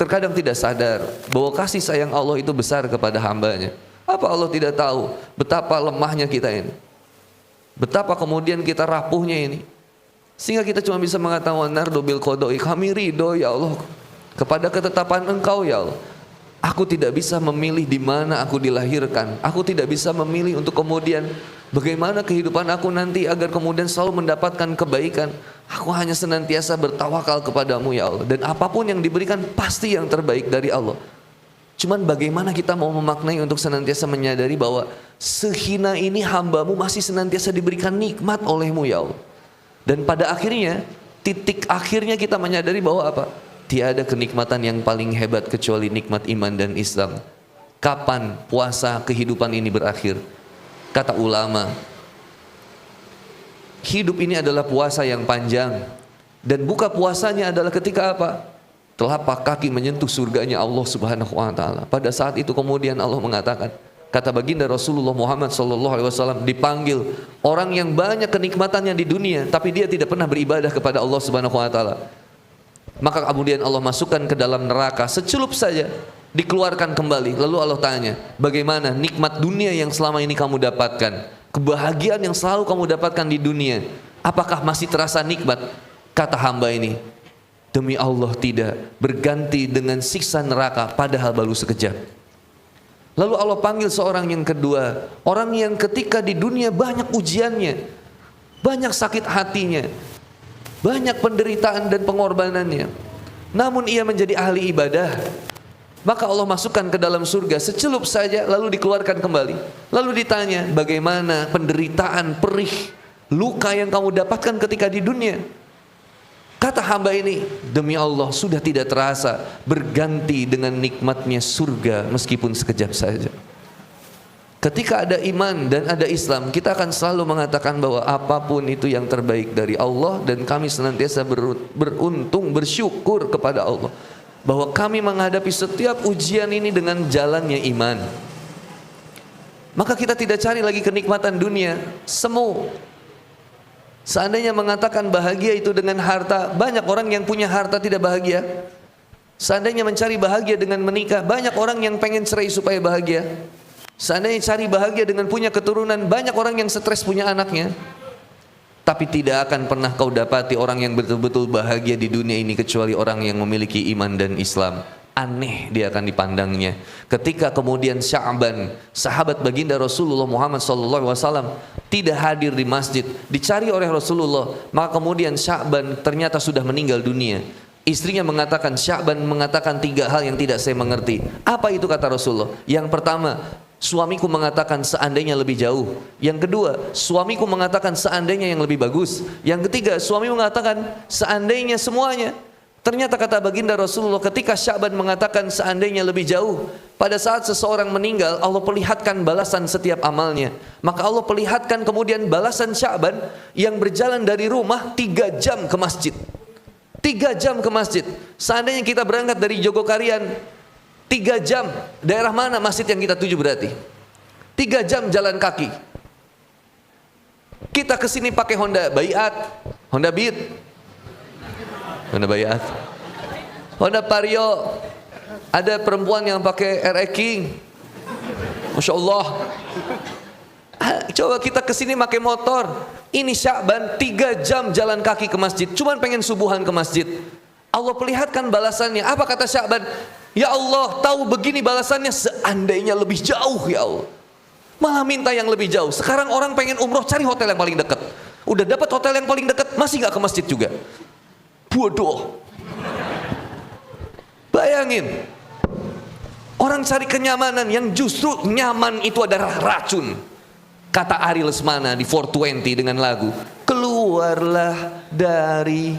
terkadang tidak sadar bahwa kasih sayang Allah itu besar kepada hambanya. Apa Allah tidak tahu betapa lemahnya kita ini? Betapa kemudian kita rapuhnya ini? Sehingga kita cuma bisa mengatakan wa nardo bil qada'i, kami ridho ya Allah kepada ketetapan Engkau ya Allah. Aku tidak bisa memilih di mana aku dilahirkan. Aku tidak bisa memilih untuk kemudian bagaimana kehidupan aku nanti agar kemudian selalu mendapatkan kebaikan. Aku hanya senantiasa bertawakal kepadamu ya Allah. Dan apapun yang diberikan pasti yang terbaik dari Allah. Cuman bagaimana kita mau memaknai untuk senantiasa menyadari bahwa sehina ini hambamu masih senantiasa diberikan nikmat olehmu ya Allah. Dan pada akhirnya, titik akhirnya kita menyadari bahwa apa? Tiada kenikmatan yang paling hebat kecuali nikmat iman dan Islam. Kapan puasa kehidupan ini berakhir? Kata ulama, hidup ini adalah puasa yang panjang. Dan buka puasanya adalah ketika apa? Telapak kaki menyentuh surganya Allah Subhanahu wa taala. Pada saat itu kemudian Allah mengatakan, kata baginda Rasulullah Muhammad SAW, dipanggil orang yang banyak kenikmatannya di dunia tapi dia tidak pernah beribadah kepada Allah Subhanahu wa taala. Maka kemudian Allah masukkan ke dalam neraka secelup saja, dikeluarkan kembali. Lalu Allah tanya, bagaimana nikmat dunia yang selama ini kamu dapatkan, kebahagiaan yang selalu kamu dapatkan di dunia, apakah masih terasa nikmat? Kata hamba ini, demi Allah tidak, berganti dengan siksa neraka padahal baru sekejap. Lalu Allah panggil seorang yang kedua, orang yang ketika di dunia banyak ujiannya, banyak sakit hatinya, banyak penderitaan dan pengorbanannya, namun ia menjadi ahli ibadah. Maka Allah masukkan ke dalam surga secelup saja, lalu dikeluarkan kembali. Lalu ditanya, bagaimana penderitaan, perih, luka yang kamu dapatkan ketika di dunia? Kata hamba ini, demi Allah sudah tidak terasa, berganti dengan nikmatnya surga meskipun sekejap saja. Ketika ada iman dan ada Islam, kita akan selalu mengatakan bahwa apapun itu yang terbaik dari Allah, dan kami senantiasa beruntung, bersyukur kepada Allah bahwa kami menghadapi setiap ujian ini dengan jalannya iman. Maka kita tidak cari lagi kenikmatan dunia, semu. Seandainya mengatakan bahagia itu dengan harta, banyak orang yang punya harta tidak bahagia. Seandainya mencari bahagia dengan menikah, banyak orang yang pengen cerai supaya bahagia. Seandainya cari bahagia dengan punya keturunan, banyak orang yang stres punya anaknya. Tapi tidak akan pernah kau dapati orang yang betul-betul bahagia di dunia ini kecuali orang yang memiliki iman dan Islam. Aneh dia akan dipandangnya. Ketika kemudian Sya'ban, sahabat baginda Rasulullah Muhammad SAW, tidak hadir di masjid, dicari oleh Rasulullah, maka kemudian Sya'ban ternyata sudah meninggal dunia. Istrinya mengatakan, Sya'ban mengatakan 3 hal yang tidak saya mengerti. Apa itu kata Rasulullah? Yang pertama, suamiku mengatakan seandainya lebih jauh. Yang kedua, suamiku mengatakan seandainya yang lebih bagus. Yang ketiga, suami mengatakan seandainya semuanya. Ternyata kata baginda Rasulullah, ketika Sya'ban mengatakan seandainya lebih jauh, pada saat seseorang meninggal, Allah perlihatkan balasan setiap amalnya. Maka Allah perlihatkan kemudian balasan Sya'ban yang berjalan dari rumah 3 jam ke masjid. 3 jam ke masjid. Seandainya kita berangkat dari Jogokarian 3 jam, daerah mana masjid yang kita tuju berarti? 3 jam jalan kaki. Kita kesini pakai Honda Baiat, Honda Beat, Honda Baiat, Honda Vario. Ada perempuan yang pakai RX King, Masya Allah. Coba kita kesini pakai motor. Ini Sya'ban 3 jam jalan kaki ke masjid, cuman pengen subuhan ke masjid. Allah perlihatkan balasannya. Apa kata Sya'ban? Ya Allah, tahu begini balasannya, seandainya lebih jauh ya Allah. Malah minta yang lebih jauh. Sekarang orang pengen umroh, cari hotel yang paling dekat. Udah dapat hotel yang paling dekat, masih gak ke masjid juga. Bodoh. Bayangin, orang cari kenyamanan yang justru nyaman itu adalah racun. Kata Ari Lesmana di 420 dengan lagu, keluarlah dari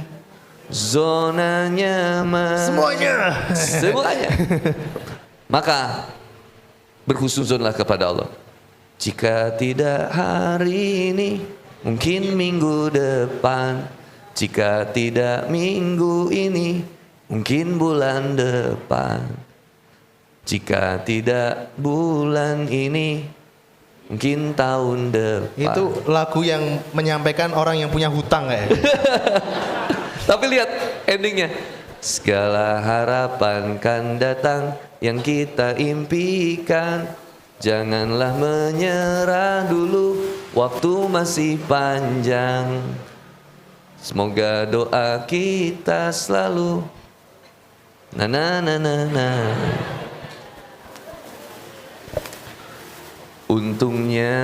zona nyaman. Semuanya. Maka berhusnuzonlah kepada Allah. Jika tidak hari ini, mungkin minggu depan. Jika tidak minggu ini, mungkin bulan depan. Jika tidak bulan ini, mungkin tahun depan. Itu lagu yang menyampaikan orang yang punya hutang ya. Tapi lihat endingnya. Segala harapan kan datang yang kita impikan. Janganlah menyerah dulu, waktu masih panjang. Semoga doa kita selalu na na na na na. Untungnya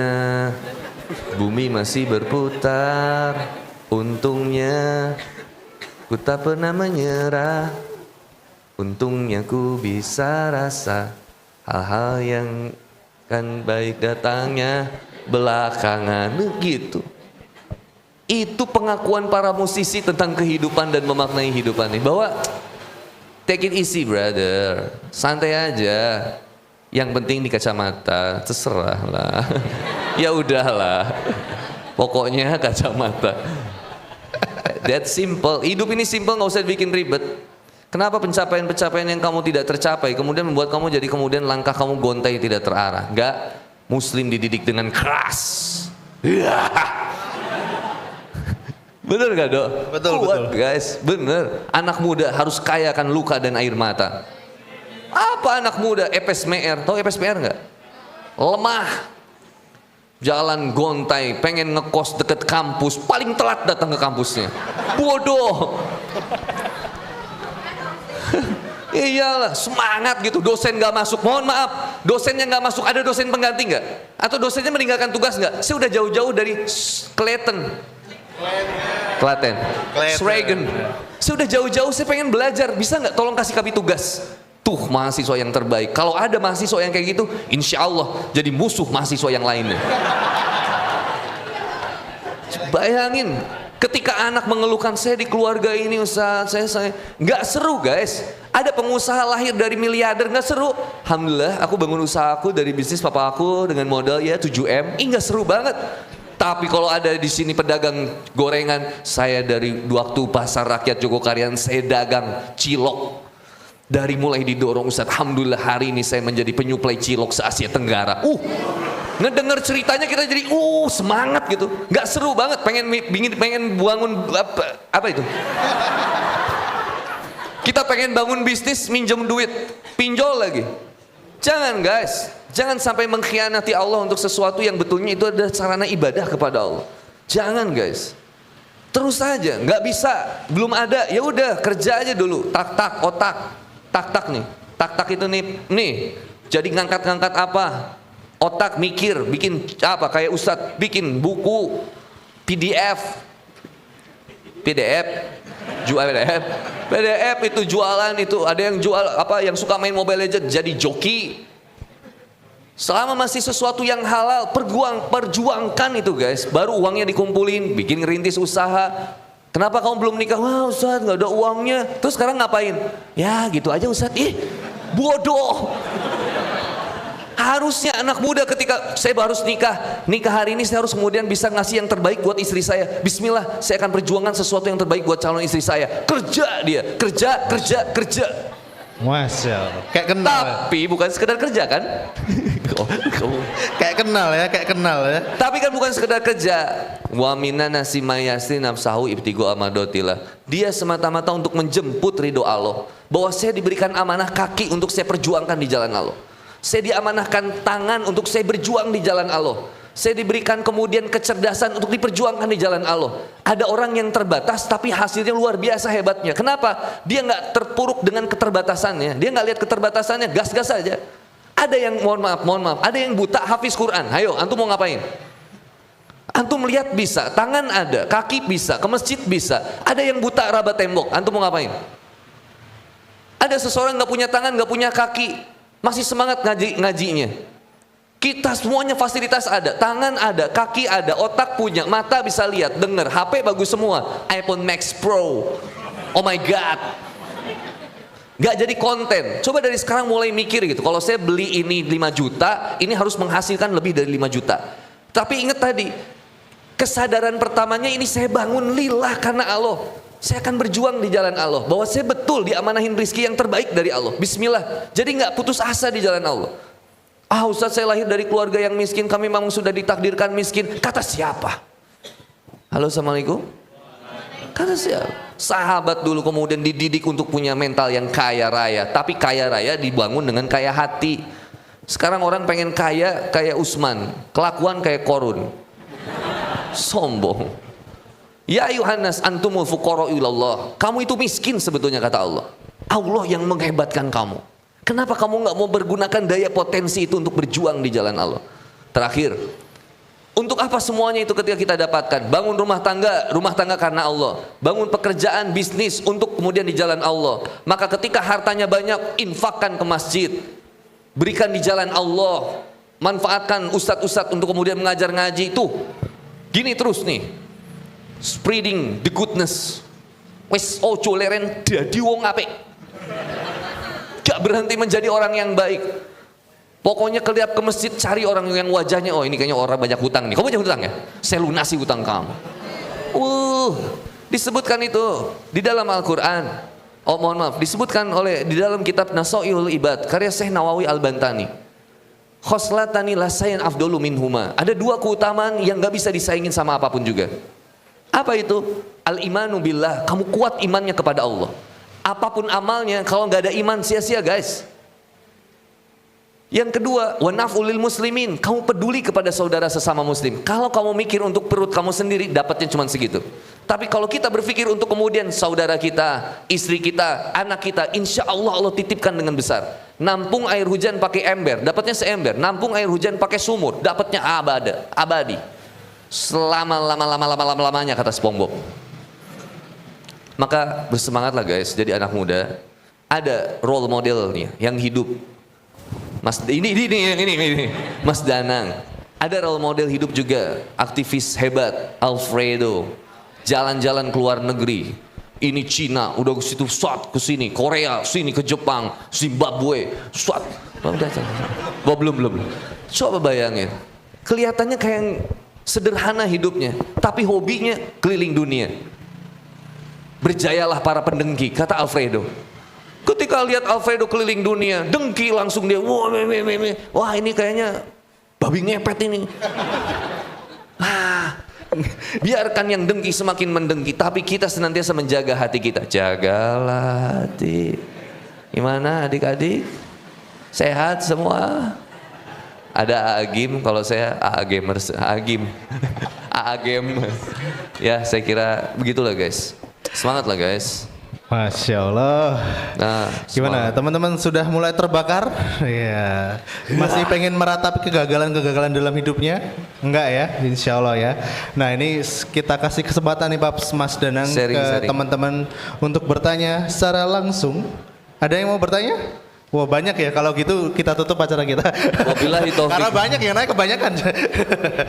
bumi masih berputar. Untungnya ku tak pernah menyerah. Untungnya ku bisa rasa hal-hal yang kan baik datangnya belakangan gitu. Itu pengakuan para musisi tentang kehidupan dan memaknai hidupan ini, bahwa take it easy brother, santai aja. Yang penting di kacamata, terserah lah. Ya udahlah, pokoknya kacamata. That simple. Hidup ini simple, nggak usah bikin ribet. Kenapa pencapaian-pencapaian yang kamu tidak tercapai kemudian membuat kamu jadi kemudian langkah kamu gontai tidak terarah? Enggak, Muslim dididik dengan keras. Bener gak dok? Betul, Kuat, betul. guys, bener. Anak muda harus kaya akan luka dan air mata. Apa anak muda? EPSMR, tahu EPSMR nggak? Lemah, jalan gontai, pengen ngekos deket kampus, paling telat datang ke kampusnya. Bodoh. Iyalah, semangat gitu. Dosen nggak masuk, mohon maaf, dosennya nggak masuk, ada dosen pengganti nggak? Atau dosennya meninggalkan tugas nggak? Saya udah jauh-jauh dari Klaten. Sragen. Saya udah jauh-jauh, saya pengen belajar. Bisa nggak tolong kasih kami tugas? Tuh mahasiswa yang terbaik. Kalau ada mahasiswa yang kayak gitu, insya Allah jadi musuh mahasiswa yang lainnya. Bayangin, ketika anak mengeluhkan, saya di keluarga ini Ustaz, saya nggak seru guys. Ada pengusaha lahir dari miliarder, nggak seru. Alhamdulillah, aku bangun usahaku dari bisnis papa aku dengan modal ya 7M. Nggak seru banget. Tapi kalau ada di sini pedagang gorengan, saya dari waktu pasar rakyat Jogokarian saya dagang cilok. Dari mulai didorong Ustaz, alhamdulillah hari ini saya menjadi penyuplai cilok se-Asia Tenggara. Ngedenger ceritanya kita jadi semangat gitu. Nggak seru banget, pengen bangun apa itu? Kita pengen bangun bisnis, minjem duit, pinjol lagi. Jangan guys, jangan sampai mengkhianati Allah untuk sesuatu yang betulnya itu adalah sarana ibadah kepada Allah. Jangan guys. Terus aja, nggak bisa, belum ada, ya udah kerja aja dulu, tak otak. Tak nih, tak itu nih. Jadi ngangkat-ngangkat apa? Otak mikir, bikin apa? Kayak Ustadz bikin buku PDF, PDF itu jualan itu. Ada yang jual apa? Yang suka main Mobile Legends jadi joki. Selama masih sesuatu yang halal, perjuangkan itu guys. Baru uangnya dikumpulin, bikin rintis usaha. Kenapa kamu belum nikah? Wah Ustaz nggak ada uangnya. Terus sekarang ngapain? Ya gitu aja Ustaz. Bodoh. Harusnya anak muda ketika saya harus nikah hari ini saya harus kemudian bisa ngasih yang terbaik buat istri saya. Bismillah, saya akan perjuangkan sesuatu yang terbaik buat calon istri saya. Kerja dia, kerja. Masya Allah. Kayak kenal. Tapi bukan sekedar kerja kan? Kayak kenal ya. Tapi kan bukan sekedar kerja. Wa minan nasi mayasi nafsahu ibtigo amadotillah. Dia semata-mata untuk menjemput ridho Allah. Bahwa saya diberikan amanah kaki untuk saya perjuangkan di jalan Allah. Saya diamanahkan tangan untuk saya berjuang di jalan Allah. Saya diberikan kemudian kecerdasan untuk diperjuangkan di jalan Allah. Ada orang yang terbatas tapi hasilnya luar biasa hebatnya. Kenapa? Dia nggak terpuruk dengan keterbatasannya. Dia nggak lihat keterbatasannya, gas-gas aja. Ada yang mohon maaf, ada yang buta hafiz Quran. Ayo, antum mau ngapain? Antum lihat bisa, tangan ada, kaki bisa, ke masjid bisa. Ada yang buta raba tembok, antum mau ngapain? Ada seseorang nggak punya tangan, nggak punya kaki, masih semangat ngajinya. Kita semuanya fasilitas ada, tangan ada, kaki ada, otak punya, mata bisa lihat, dengar, HP bagus semua, iPhone Max Pro. Oh my God. Gak jadi konten. Coba dari sekarang mulai mikir gitu. Kalau saya beli ini 5 juta, ini harus menghasilkan lebih dari 5 juta. Tapi ingat tadi, kesadaran pertamanya ini saya bangun lillah karena Allah. Saya akan berjuang di jalan Allah. Bahwa saya betul diamanahin rizki yang terbaik dari Allah. Bismillah. Jadi gak putus asa di jalan Allah. Ustaz saya lahir dari keluarga yang miskin, kami memang sudah ditakdirkan miskin. Kata siapa? Halo, assalamualaikum. Kata siapa? Sahabat dulu kemudian dididik untuk punya mental yang kaya raya. Tapi kaya raya dibangun dengan kaya hati. Sekarang orang pengen kaya kayak Usman, kelakuan kayak Korun. Sombong. Ya ayuhannas antumul fuqara ilallah. Kamu itu miskin sebetulnya kata Allah. Allah yang menghebatkan kamu. Kenapa kamu nggak mau bergunakan daya potensi itu untuk berjuang di jalan Allah? Terakhir, untuk apa semuanya itu ketika kita dapatkan? Bangun rumah tangga karena Allah. Bangun pekerjaan, bisnis untuk kemudian di jalan Allah. Maka ketika hartanya banyak, infakkan ke masjid. Berikan di jalan Allah. Manfaatkan ustadz-ustadz untuk kemudian mengajar ngaji. Tuh, gini terus nih. Spreading the goodness. Wes ojo leren dadi wong apik. Gak berhenti menjadi orang yang baik. Pokoknya kelihat ke masjid cari orang yang wajahnya, oh ini kayaknya orang banyak hutang nih. Kamu banyak hutang ya? Saya lunasi hutang kamu. Disebutkan itu di dalam Al-Quran. Oh mohon maaf, disebutkan di dalam kitab Nasaihul Ibad karya Syekh Nawawi Al-Bantani. Khoslatani lasayan afdolu minhuma. Ada dua keutamaan yang gak bisa disaingin sama apapun juga. Apa itu? Al-imanu billah. Kamu kuat imannya kepada Allah. Apapun amalnya, kalau nggak ada iman sia-sia guys. Yang kedua, wa naf'ulil muslimin. Kamu peduli kepada saudara sesama muslim. Kalau kamu mikir untuk perut kamu sendiri, dapatnya cuma segitu. Tapi kalau kita berpikir untuk kemudian saudara kita, istri kita, anak kita, insya Allah Allah titipkan dengan besar. Nampung air hujan pakai ember, dapatnya seember. Nampung air hujan pakai sumur, dapatnya abadi. Selama-lamanya kata SpongeBob. Maka bersemangatlah guys, jadi anak muda. Ada role modelnya yang hidup. Mas ini Mas Danang. Ada role model hidup juga, aktivis hebat Alfredo. Jalan-jalan ke luar negeri. Ini Cina, udah ke situ, ke sini, Korea, sini ke Jepang, Zimbabwe, belum. Coba bayangin. Kelihatannya kayak yang sederhana hidupnya, tapi hobinya keliling dunia. Berjayalah para pendengki, kata Alfredo. Ketika lihat Alfredo keliling dunia, dengki langsung dia, wah ini kayaknya babi ngepet ini. Biarkan yang dengki semakin mendengki, tapi kita senantiasa menjaga hati kita. Jagalah hati. Gimana adik-adik? Sehat semua? Ada Agim, kalau saya Gamers, Agim. Agim. Ya, saya kira begitulah guys. Semangatlah guys. Masya Allah. Nah, gimana teman-teman sudah mulai terbakar? Ya. Masih pengen meratapi kegagalan dalam hidupnya? Enggak ya, insya Allah ya. Nah ini kita kasih kesempatan nih Pak Mas Danang ke teman-teman untuk bertanya secara langsung. Ada yang mau bertanya? Wah banyak ya, kalau gitu kita tutup acara kita. Wabillahi taufik. Karena banyak yang naik kebanyakan.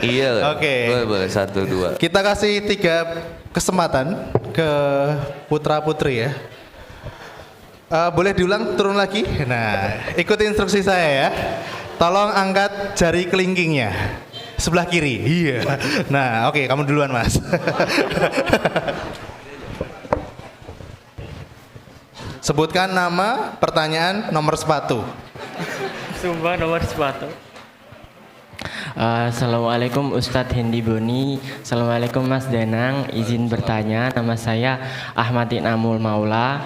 Iya. Oke. Boleh 1, 2. Kita kasih 3 kesempatan ke putra putri ya. Boleh diulang turun lagi. Nah, ikuti instruksi saya ya. Tolong angkat jari kelingkingnya sebelah kiri. Iya. Nah, oke, kamu duluan Mas. Sebutkan nama, pertanyaan, nomor sepatu. Sumpah nomor sepatu. Assalamualaikum Ustadz Hendi Boni. Assalamualaikum Mas Danang. Izin bertanya, nama saya Ahmad Inamul Maula.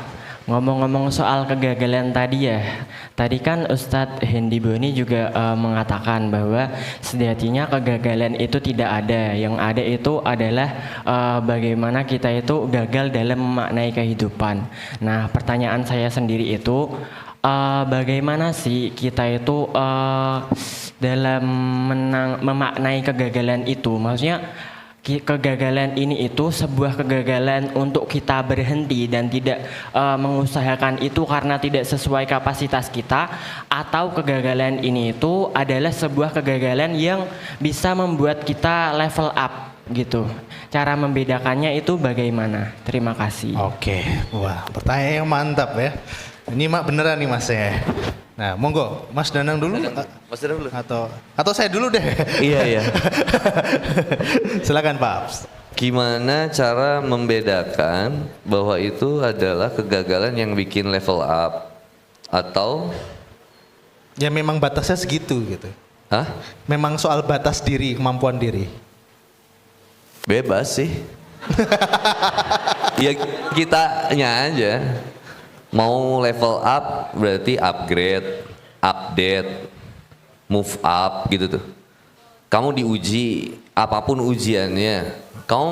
Ngomong-ngomong soal kegagalan tadi ya, tadi kan Ustadz Hendi Boni juga mengatakan bahwa sejatinya kegagalan itu tidak ada. Yang ada itu adalah bagaimana kita itu gagal dalam memaknai kehidupan. Nah, pertanyaan saya sendiri itu bagaimana sih kita itu dalam memaknai kegagalan itu? Maksudnya kegagalan ini itu sebuah kegagalan untuk kita berhenti dan tidak mengusahakan itu karena tidak sesuai kapasitas kita, atau kegagalan ini itu adalah sebuah kegagalan yang bisa membuat kita level up gitu. Cara membedakannya itu bagaimana? Terima kasih. Oke, wah pertanyaan yang mantap ya. Ini mak beneran nih Mas ya. Nah, monggo Mas Danang dulu. Mas Danang dulu. Atau saya dulu deh. Iya. Silakan Pak. Gimana cara membedakan bahwa itu adalah kegagalan yang bikin level up atau ya memang batasnya segitu gitu. Hah? Memang soal batas diri, kemampuan diri. Bebas sih. Ya kitanya aja. Mau level up berarti upgrade, update, move up gitu tuh. Kamu diuji, apapun ujiannya, Kamu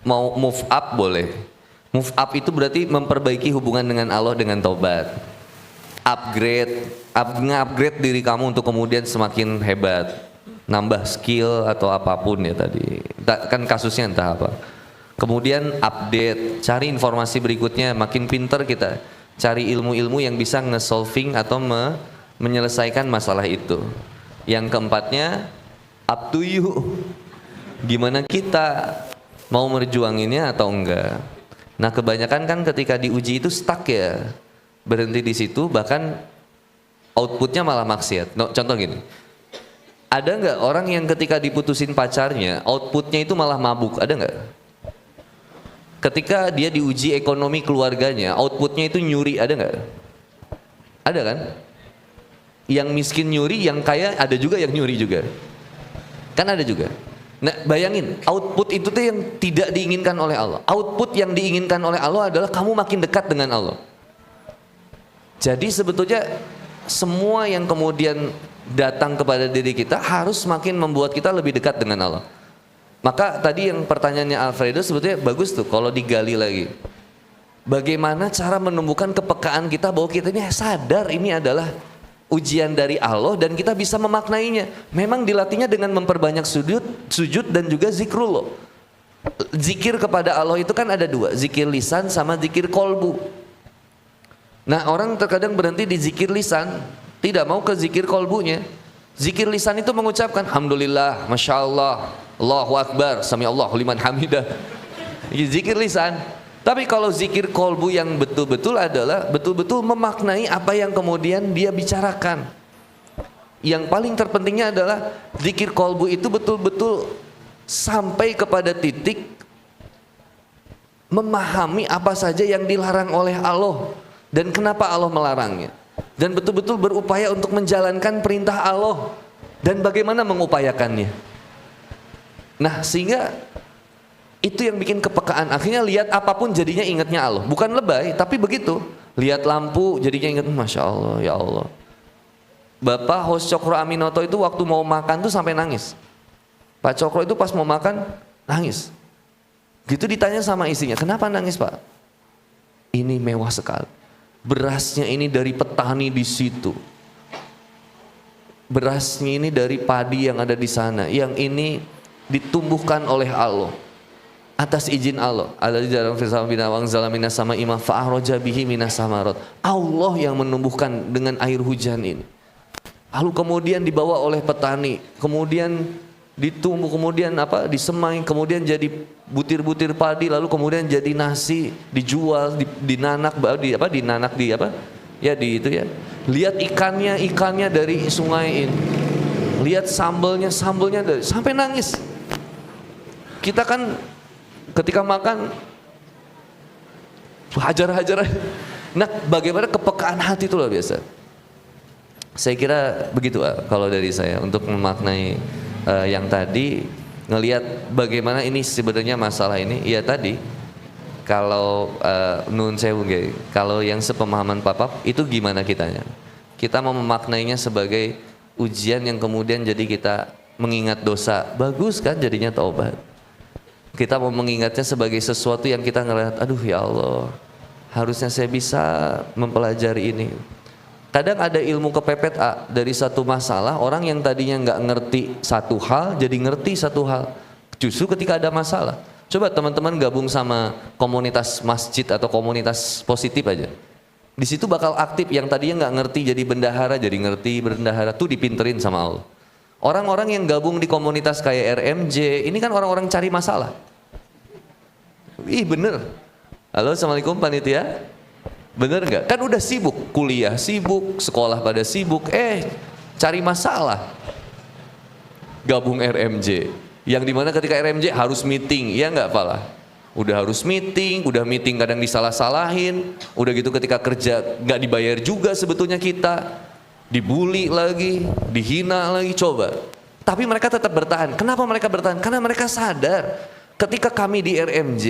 mau move up boleh. Move up itu berarti memperbaiki hubungan dengan Allah dengan taubat. Upgrade diri kamu untuk kemudian semakin hebat. Nambah skill atau apapun ya tadi. Kan kasusnya entah apa. Kemudian update, cari informasi berikutnya, makin pinter kita. Cari ilmu-ilmu yang bisa nge-solving atau menyelesaikan masalah itu. Yang keempatnya, up to you. Gimana kita mau merjuanginnya atau enggak. Nah kebanyakan kan ketika diuji itu stuck ya. Berhenti di situ, bahkan outputnya malah maksiat. Contoh gini, ada nggak orang yang ketika diputusin pacarnya, outputnya itu malah mabuk, ada nggak? Ketika dia diuji ekonomi keluarganya, outputnya itu nyuri, ada nggak? Ada kan? Yang miskin nyuri, yang kaya ada juga yang nyuri juga. Kan ada juga. Nah bayangin, output itu tuh yang tidak diinginkan oleh Allah. Output yang diinginkan oleh Allah adalah kamu makin dekat dengan Allah. Jadi sebetulnya semua yang kemudian datang kepada diri kita harus semakin membuat kita lebih dekat dengan Allah. Maka tadi yang pertanyaannya Alfredo sebetulnya bagus tuh kalau digali lagi. Bagaimana cara menumbuhkan kepekaan kita bahwa kita ini sadar ini adalah ujian dari Allah dan kita bisa memaknainya. Memang dilatihnya dengan memperbanyak sujud dan juga zikrullah. Zikir kepada Allah itu kan ada dua, zikir lisan sama zikir kolbu. Nah orang terkadang berhenti di zikir lisan, tidak mau ke zikir kolbunya. Zikir lisan itu mengucapkan Alhamdulillah, Masya Allah, Allahu Akbar, Sami Allahu liman hamidah. Zikir lisan. Tapi kalau zikir kolbu yang betul-betul adalah betul-betul memaknai apa yang kemudian dia bicarakan. Yang paling terpentingnya adalah zikir kolbu itu betul-betul sampai kepada titik memahami apa saja yang dilarang oleh Allah dan kenapa Allah melarangnya. Dan betul-betul berupaya untuk menjalankan perintah Allah dan bagaimana mengupayakannya. Nah sehingga itu yang bikin kepekaan. Akhirnya lihat apapun jadinya ingatnya Allah. Bukan lebay tapi begitu. Lihat lampu jadinya ingat Masya Allah ya Allah. Bapak host Cokro Aminoto itu waktu mau makan tuh sampai nangis. Pak Cokro itu pas mau makan nangis. Gitu ditanya sama istrinya, kenapa nangis Pak? Ini mewah sekali. Berasnya ini dari petani di situ. Berasnya ini dari padi yang ada di sana. Yang ini ditumbuhkan oleh Allah. Atas izin Allah. Ada di dalam firman binawang zalamina sama imam fa'aroja bihi minas samarot. Allah yang menumbuhkan dengan air hujan ini. Lalu kemudian dibawa oleh petani. Kemudian ditumbuh, kemudian disemai, kemudian jadi butir-butir padi, lalu kemudian jadi nasi, dijual, dinanak itu ya. Lihat ikannya dari sungai ini. Lihat sambelnya dari sampai nangis. Kita kan ketika makan hajar-hajar. Nah, bagaimana kepekaan hati itu luar biasa. Saya kira begitu kalau dari saya untuk memaknai yang tadi ngelihat bagaimana ini sebenarnya masalah ini ya tadi kalau nun sewu kalau yang sepemahaman Papa itu gimana kitanya kita mau memaknainya sebagai ujian yang kemudian jadi kita mengingat dosa bagus kan jadinya taubat kita mau mengingatnya sebagai sesuatu yang kita ngelihat aduh ya Allah harusnya saya bisa mempelajari ini. Kadang ada ilmu kepepet dari satu masalah, orang yang tadinya nggak ngerti satu hal, jadi ngerti satu hal. Justru ketika ada masalah. Coba teman-teman gabung sama komunitas masjid atau komunitas positif aja. Di situ bakal aktif yang tadinya nggak ngerti jadi bendahara, jadi ngerti bendahara tuh dipinterin sama Allah. Orang-orang yang gabung di komunitas kayak RMJ, ini kan orang-orang cari masalah. Ih bener. Halo, Assalamualaikum panitia. Bener nggak? Kan udah sibuk, kuliah sibuk, sekolah pada sibuk, cari masalah. Gabung RMJ, yang dimana ketika RMJ harus meeting, ya nggak Pala? Udah harus meeting, udah meeting kadang disalah-salahin, udah gitu ketika kerja nggak dibayar juga sebetulnya kita, dibully lagi, dihina lagi, coba. Tapi mereka tetap bertahan. Kenapa mereka bertahan? Karena mereka sadar. Ketika kami di RMJ,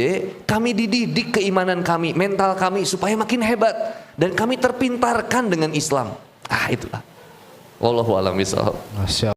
kami dididik keimanan kami, mental kami supaya makin hebat dan kami terpintarkan dengan Islam. Itulah. Wallahu a'lam bishawab. Masya